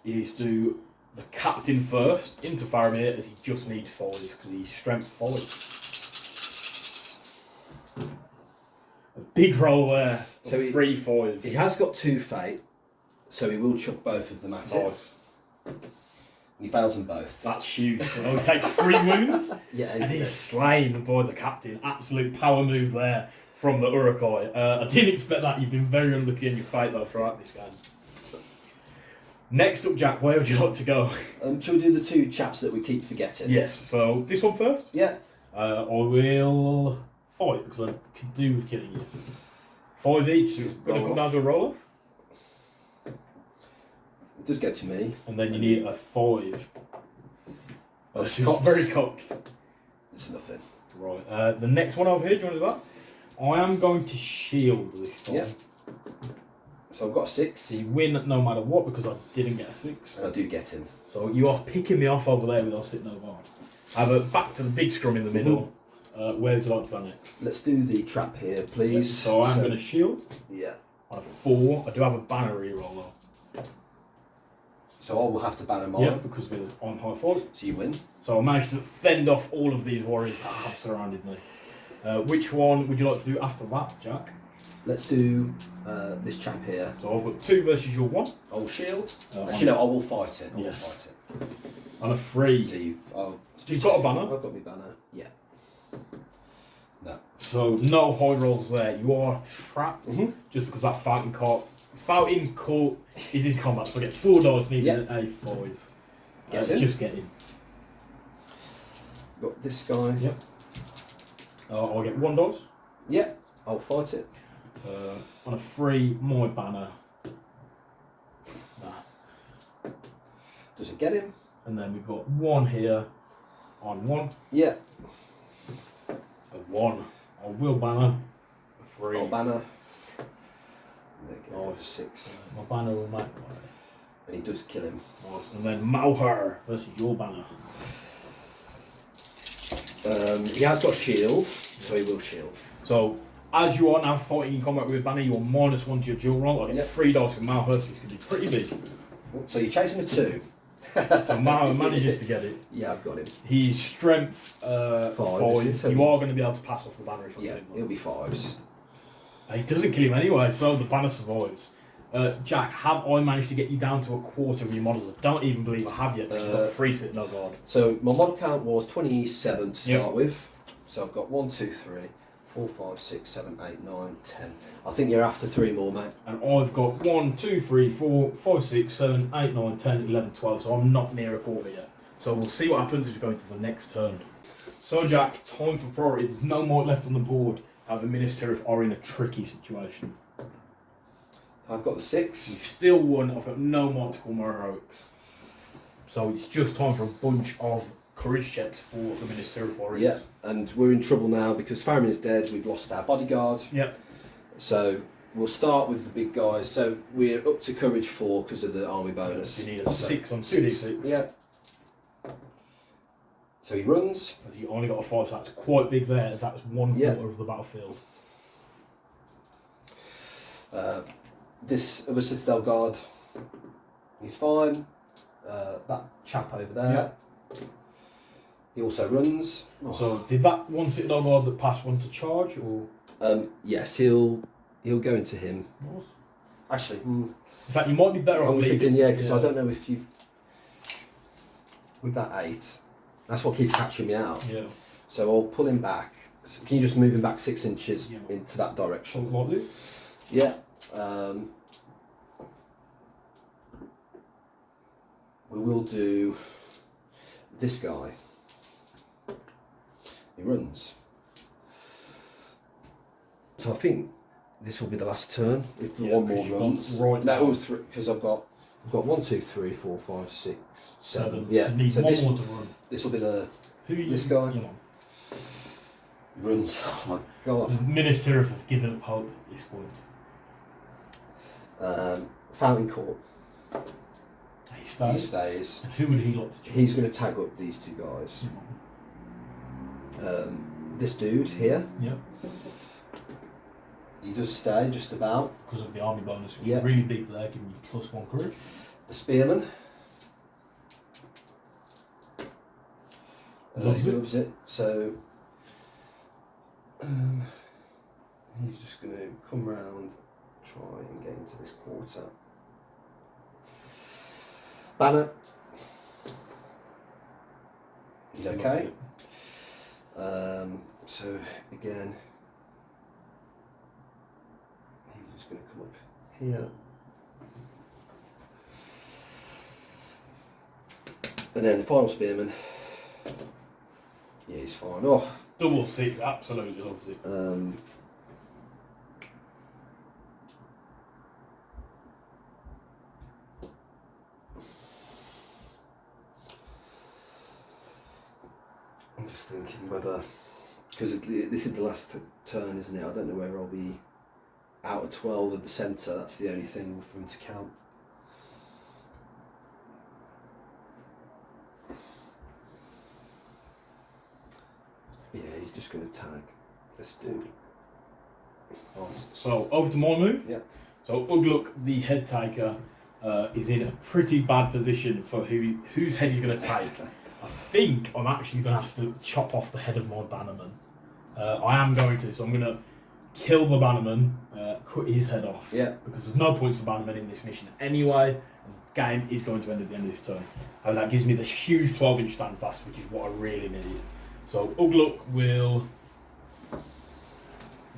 is do the captain first into Faramir, as he just needs 5s because he's strength 5. A big roll there. So 3 5s. He has got 2 fate, so he will chuck both of them at it. Nice. And he fails them both. That's huge. So he takes 3 wounds. Yeah, and he's slain aboard the captain. Absolute power move there from the Urukai. I didn't expect that. You've been very unlucky in your fight though throughout this game. Next up, Jack, where would you like to go? Shall we do the 2 chaps that we keep forgetting? Yes, so this one first? Yeah. I will fight because I could do with killing you. 5 each, so it's going to come down to a roll-off. It does get to me. And then you need a 5. Oh, It's very cocked. It's nothing. Right, the next one over here, do you want to do that? I am going to shield this time. Yeah. So I've got a 6. So you win no matter what because I didn't get a 6. And I do get him. So you are picking me off over there with us sitting over. But back to the big scrum in the middle. Where would you like to go next? Let's do the trap here, please. So I'm going to shield. Yeah. On a 4. I do have a banner reroll though. So I will have to banner mine. Yeah, because we're on high 5. So you win. So I managed to fend off all of these warriors that have surrounded me. Which one would you like to do after that, Jack? Let's do this chap here. So I've got 2 versus your 1. I will shield. Actually, no, I will fight it. I will fight it. On a 3. So you've got a banner? I've got my banner. Yeah. No. So no high rolls there. You are trapped just because that fountain court is in combat. So I get 4 dice needing a 5. Just get in. Got this guy. Yep. I'll get 1 dice. Yeah. I'll fight it. On a 3, my banner. Nah. Does it get him? And then we've got 1 here on 1. Yeah. A 1. I will banner. A 3. I'll banner. There you go. Nice. 6. My banner will make And he does kill him. Nice. And then Malher versus your banner. He has got shield, so he will shield. So as you are now fighting in combat with a banner, you're -1 to your dual roll. I get 3 dice from Malher, so it's going to be pretty big. So you're chasing a 2. So Malher manages to get it. Yeah, I've got him. He's strength 5. So you are going to be able to pass off the banner if I yeah, kill him. he'll be 5s. He doesn't kill him anyway, so the banner survives. Jack, have I managed to get you down to a quarter of your models? I don't even believe I have yet. I've got 3 sitting on guard. So my model count was 27 to start with. So I've got 1, 2, 3, 4, 5, 6, 7, 8, 9, 10. I think you're after 3 more, mate. And I've got 1, 2, 3, 4, 5, 6, 7, 8, 9, 10, 11, 12. So I'm not near a quarter yet. So we'll see what happens if we go into the next turn. So Jack, time for priority. There's no more left on the board. The Minas Tirith are in a tricky situation. I've got the 6. You've still won. I've got no more to call my heroics. So it's just time for a bunch of courage checks for the Minas Tirith Warriors. Yeah, and we're in trouble now because Faramir is dead. We've lost our bodyguard. Yep. So we'll start with the big guys. So we're up to courage 4 because of the army bonus. You need a 6 on 2d6. Yeah. So he runs. As you only got a 5, so that's quite big there, as that's 1/4 of the battlefield. This other Citadel guard, he's fine. That chap over there, he also runs. So did that one Citadel guard that passed one to charge, or? Yes, he'll go into him. Nice. Actually, in fact, you might be better off I'm leaving. thinking, because I don't know if you've with that 8. That's what keeps catching me out. Yeah. So I'll pull him back. Can you just move him back 6 inches into that direction? Lightly? Yeah. We will do this guy. He runs. So I think this will be the last turn. If one more runs. Right now. Because I've got 1, 2, 3, 4, 5, 6, 7. Yeah. So you need one more to run. This will be this guy. guy. Runs. Oh my god. Minas Tirith have given up hope at this point. Fountain Court. He stays. He stays. And who would he like to choose? He's going to tag up these two guys. This dude here. Yep. He does stay just about. Because of the army bonus, which Yep. is really big there, giving you +1 courage. The spearman. Loves it. Loves it. So he's just going to come round, try and get into this quarter. Banner. He's okay. So again, he's just going to come up here. And then the final spearman. Yeah, he's fine. Oh, Double 6, absolutely loves it. I'm just thinking whether, because this is the last turn, isn't it? I don't know whether I'll be out of 12 at the centre. That's the only thing for him to count. Yeah, he's just going to tag this dude. So over to my move. Yeah. So Ugluk, the head taker, is in a pretty bad position for whose head he's going to take. I think I'm actually going to have to chop off the head of my bannerman. I am going to, so I'm going to kill the bannerman, cut his head off. Yeah. Because there's no points for bannerman in this mission anyway. And the game is going to end at the end of this turn. And that gives me the huge 12-inch stand fast, which is what I really need. So Ugluk will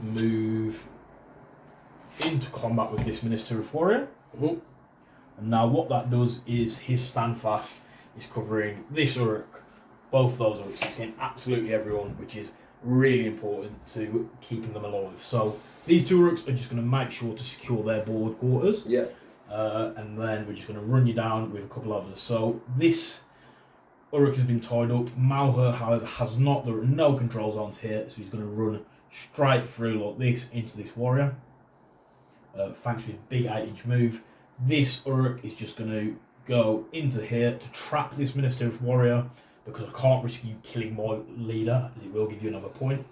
move into combat with this Minas Tirith warrior. Mm-hmm. And now what that does is his stand fast is covering this Uruk, both those Uruks. He's getting absolutely everyone, which is really important to keeping them alive. So these two Uruks are just going to make sure to secure their board quarters. Yeah. And then we're just going to run you down with a couple others. So this Uruk has been tied up. Malher, however, has not. There are no control zones here, so he's going to run straight through like this into this warrior. Thanks to his big 8-inch move. This Uruk is just going to go into here to trap this Minas Tirith warrior, because I can't risk you killing my leader, as it will give you another point.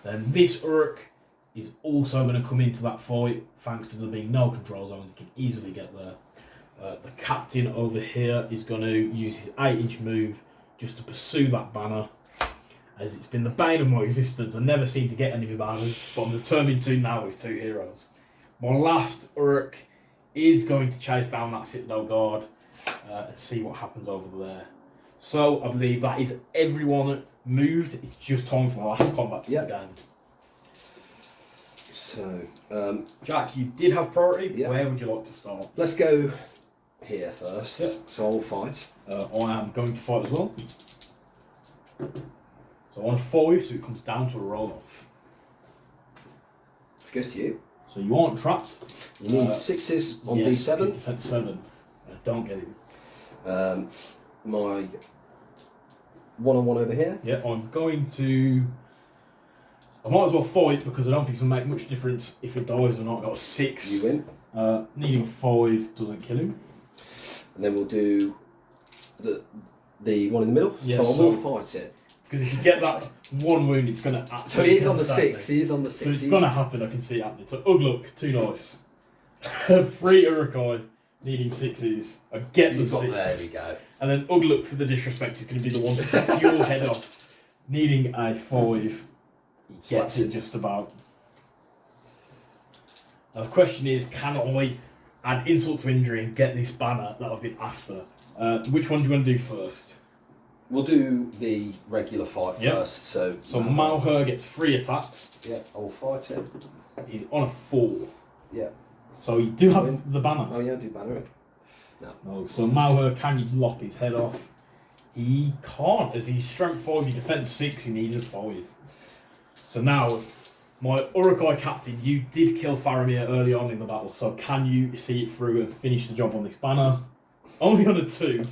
Then this Uruk is also going to come into that fight, thanks to there being no control zones. He can easily get there. The captain over here is going to use his 8-inch move just to pursue that banner, as it's been the bane of my existence. I never seem to get any of my banners, but I'm determined to now with 2 heroes. My last Uruk is going to chase down that Citadel Guard and see what happens over there. So I believe that is everyone moved. It's just time for the last combat to the game. So, Jack, you did have priority. Yeah. Where would you like to start? let's go here first. Yeah. So I'll fight. I am going to fight as well. So on a 5, so it comes down to a roll-off. It goes to you. So you aren't trapped. You need 6s on yes, D7. Defense 7. Don't get him. My one-on-one over here. Yeah, I'm going to... I might as well fight, because I don't think it's going to make much difference if it dies or not. I've got a 6. You win. Needing a 5 doesn't kill him. And then we'll do the one in the middle. Yeah, so I will fight it. Because if you get that 1 wound, it's going to... So he is on the 6. He is on the 6. So it's going to happen, I can see it happening. So Ugluk, 2 dice. 3 Urukai, needing 6s. I get the 6. There we go. And then Ugluk, for the disrespect, is going to be the one to take your head off. Needing a 5. He gets it just about. Now the question is, can I add insult to injury and get this banner that I've been after? Which one do you want to do first? We'll do the regular fight Yep. first. So Malher gets 3 attacks. Yeah, I'll fight it. He's on a 4. Yeah. So you do have the banner. Oh yeah, do banner it. No. So Malher can lop his head off. He can't, as he's strength 5, he defense 6, he needed 5. So now, my Urukai captain, you did kill Faramir early on in the battle, so can you see it through and finish the job on this banner? Only on a 2.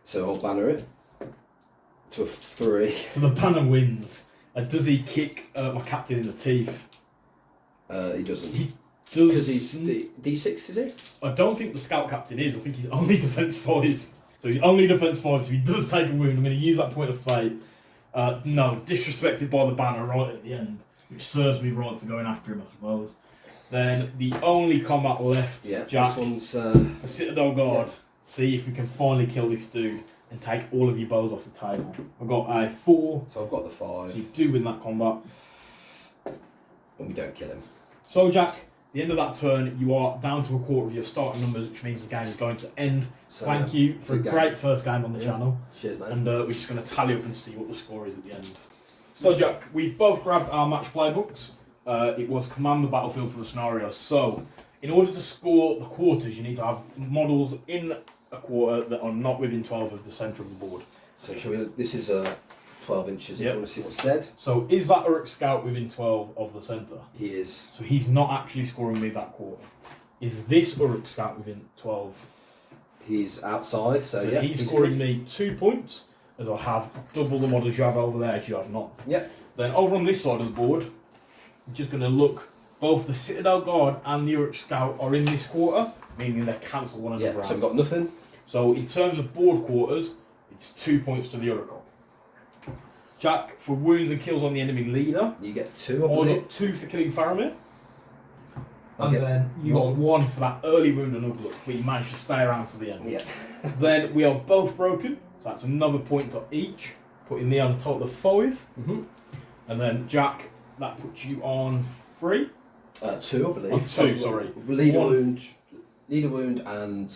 So I'll banner it to a 3. So the banner wins. Does he kick my captain in the teeth? He doesn't. Because he's D6, is he? I don't think the scout captain is. I think he's only defence 5. So he's only defence 5, so he does take a wound. I'm going to use that point of fate. No, disrespected by the banner right at the end, which serves me right for going after him, I suppose. Then the only combat left, Jack, this one's the Citadel Guard. Yeah. See if we can finally kill this dude and take all of your bows off the table. I've got a 4. So I've got the 5. So you do win that combat. And we don't kill him. So Jack, at the end of that turn, you are down to a quarter of your starting numbers, which means the game is going to end. So, thank you for a great first game on the channel. Cheers, mate. And we're just going to tally up and see what the score is at the end. So Jack, we've both grabbed our match playbooks. It was command the battlefield for the scenario. So, in order to score the quarters, you need to have models in a quarter that are not within 12 of the centre of the board. So, this is 12 inches. If you want to see what's dead. So, is that Uruk Scout within 12 of the centre? He is. So, he's not actually scoring me that quarter. Is this Uruk Scout within 12? He's outside, so yeah. He's scoring me 2 points, as I have double the models you have over there, as you have not. Yep. Then over on this side of the board, I'm just going to look, both the Citadel Guard and the Uruk Scout are in this quarter, meaning they cancel one another out. So we've got nothing. So in terms of board quarters, it's 2 points to the Uruk. Jack, for wounds and kills on the enemy leader, you get 2, I believe. I got 2 for killing Faramir. And then you got 1 for that early wound on Ugluks, but you managed to stay around to the end. Yeah. Then we are both broken, so that's another point to each, putting me on a total of 5. Mm-hmm. And then Jack, that puts you on 3. 2, I believe. Oh, 2, sorry. Leader wound, and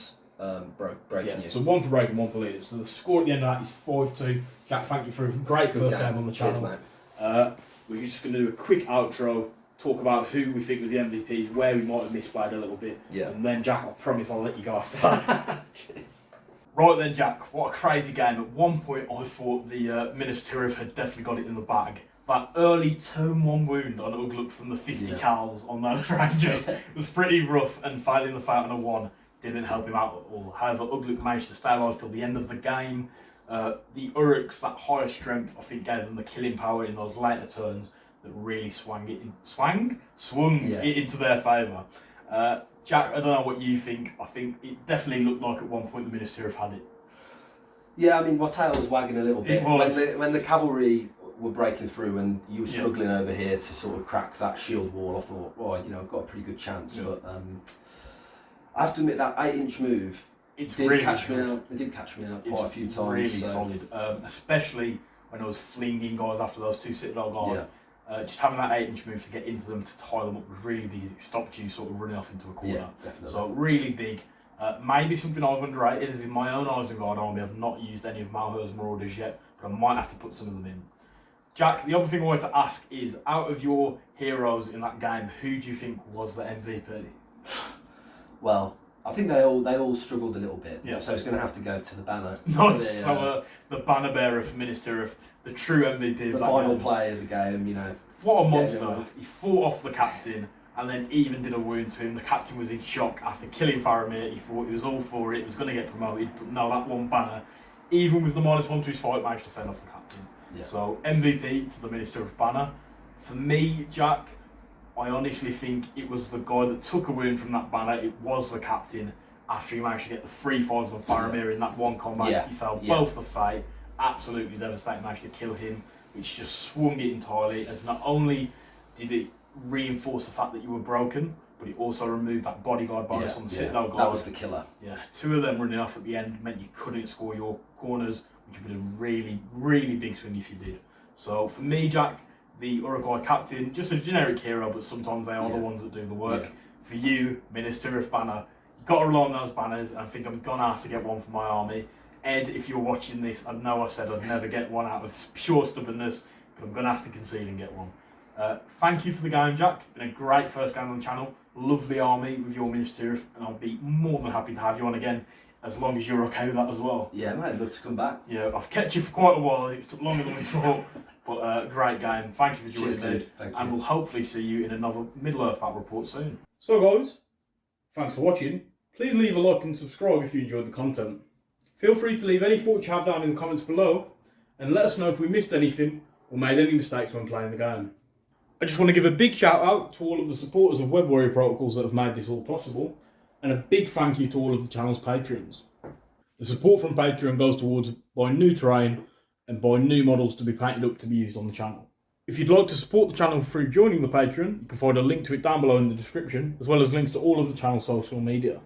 breaking you. So 1 for breaking, 1 for leader. So the score at the end of that is 5-2. Jack, thank you for a great first game on the channel. Cheers, mate. We're just going to do a quick outro, talk about who we think was the MVP, where we might have misplayed a little bit. Yeah. And then Jack, I promise I'll let you go after that. Cheers. Right then, Jack, what a crazy game. At one point, I thought the Minas Tirith had definitely got it in the bag. That early turn 1 wound on Ugluk from the 50 cals on those Rangers was pretty rough, and failing the fight on a 1 didn't help him out at all. However, Ugluk managed to stay alive till the end of the game. The Uruks, that higher strength, I think gave them the killing power in those later turns that really swung it into their favour. Jack, I don't know what you think. I think it definitely looked like at one point the Minas Tirith had it. Yeah, I mean, my tail was wagging a little bit. It was. When the cavalry were breaking through and you were struggling over here to sort of crack that shield wall, I thought, oh, I've got a pretty good chance. Yeah. But I have to admit that 8-inch move, it did catch me out quite a few times. Really solid, especially when I was flinging guys after those 2 Citadel guards. Yeah. Just having that 8-inch move to get into them, to tie them up, was really big. It stopped you sort of running off into a corner. Yeah, definitely. So really big. Maybe something I've underrated is in my own Isengard army, I've not used any of Malher's Marauders yet, but I might have to put some of them in. Jack, the other thing I wanted to ask is, out of your heroes in that game, who do you think was the MVP? Well, I think they all struggled a little bit. Yeah. So it's going to have to go to the banner. Nice. The banner bearer for Minas Tirith, the true MVP of that final game. Play of the game, What a monster. He fought off the captain and then even did a wound to him. The captain was in shock after killing Faramir. He thought he was all for it, he was going to get promoted, but no, that one banner, even with the -1 to his fight, managed to fend off the captain. Yeah. So MVP to the Minas Tirith banner. For me, Jack, I honestly think it was the guy that took a wound from that banner. It was the captain. After he managed to get the 3-5s on Faramir in that one combat, he fell both the fight. Absolutely devastating, managed to kill him, which just swung it entirely, as not only did it reinforce the fact that you were broken, but it also removed that bodyguard bonus on the Citadel guard. That was the killer. Yeah, 2 of them running off at the end meant you couldn't score your corners, which would have been a really, really big swing if you did. So for me, Jack, the Uruguay captain, just a generic hero, but sometimes they are the ones that do the work. Yeah. For you, Minas Tirith banner, you've got to rely on those banners, and I think I'm going to have to get one for my army. Ed, if you're watching this, I know I said I'd never get one out of pure stubbornness, but I'm going to have to concede and get one. Thank you for the game, Jack. Been a great first game on the channel. Lovely army with your Minas Tirith, and I'll be more than happy to have you on again, as long as you're okay with that as well. Yeah, mate, I'd love to come back. Yeah, I've kept you for quite a while. It took longer than we thought, but great game. Thank you for joining me. Dude. Thank you. And we'll hopefully see you in another Middle-earth Battle report soon. So guys, thanks for watching. Please leave a like and subscribe if you enjoyed the content. Feel free to leave any thoughts you have down in the comments below, and let us know if we missed anything or made any mistakes when playing the game. I just want to give a big shout out to all of the supporters of Web Warrior Protocols that have made this all possible, and a big thank you to all of the channel's patrons. The support from Patreon goes towards buying new terrain and buying new models to be painted up to be used on the channel. If you'd like to support the channel through joining the Patreon, you can find a link to it down below in the description, as well as links to all of the channel's social media.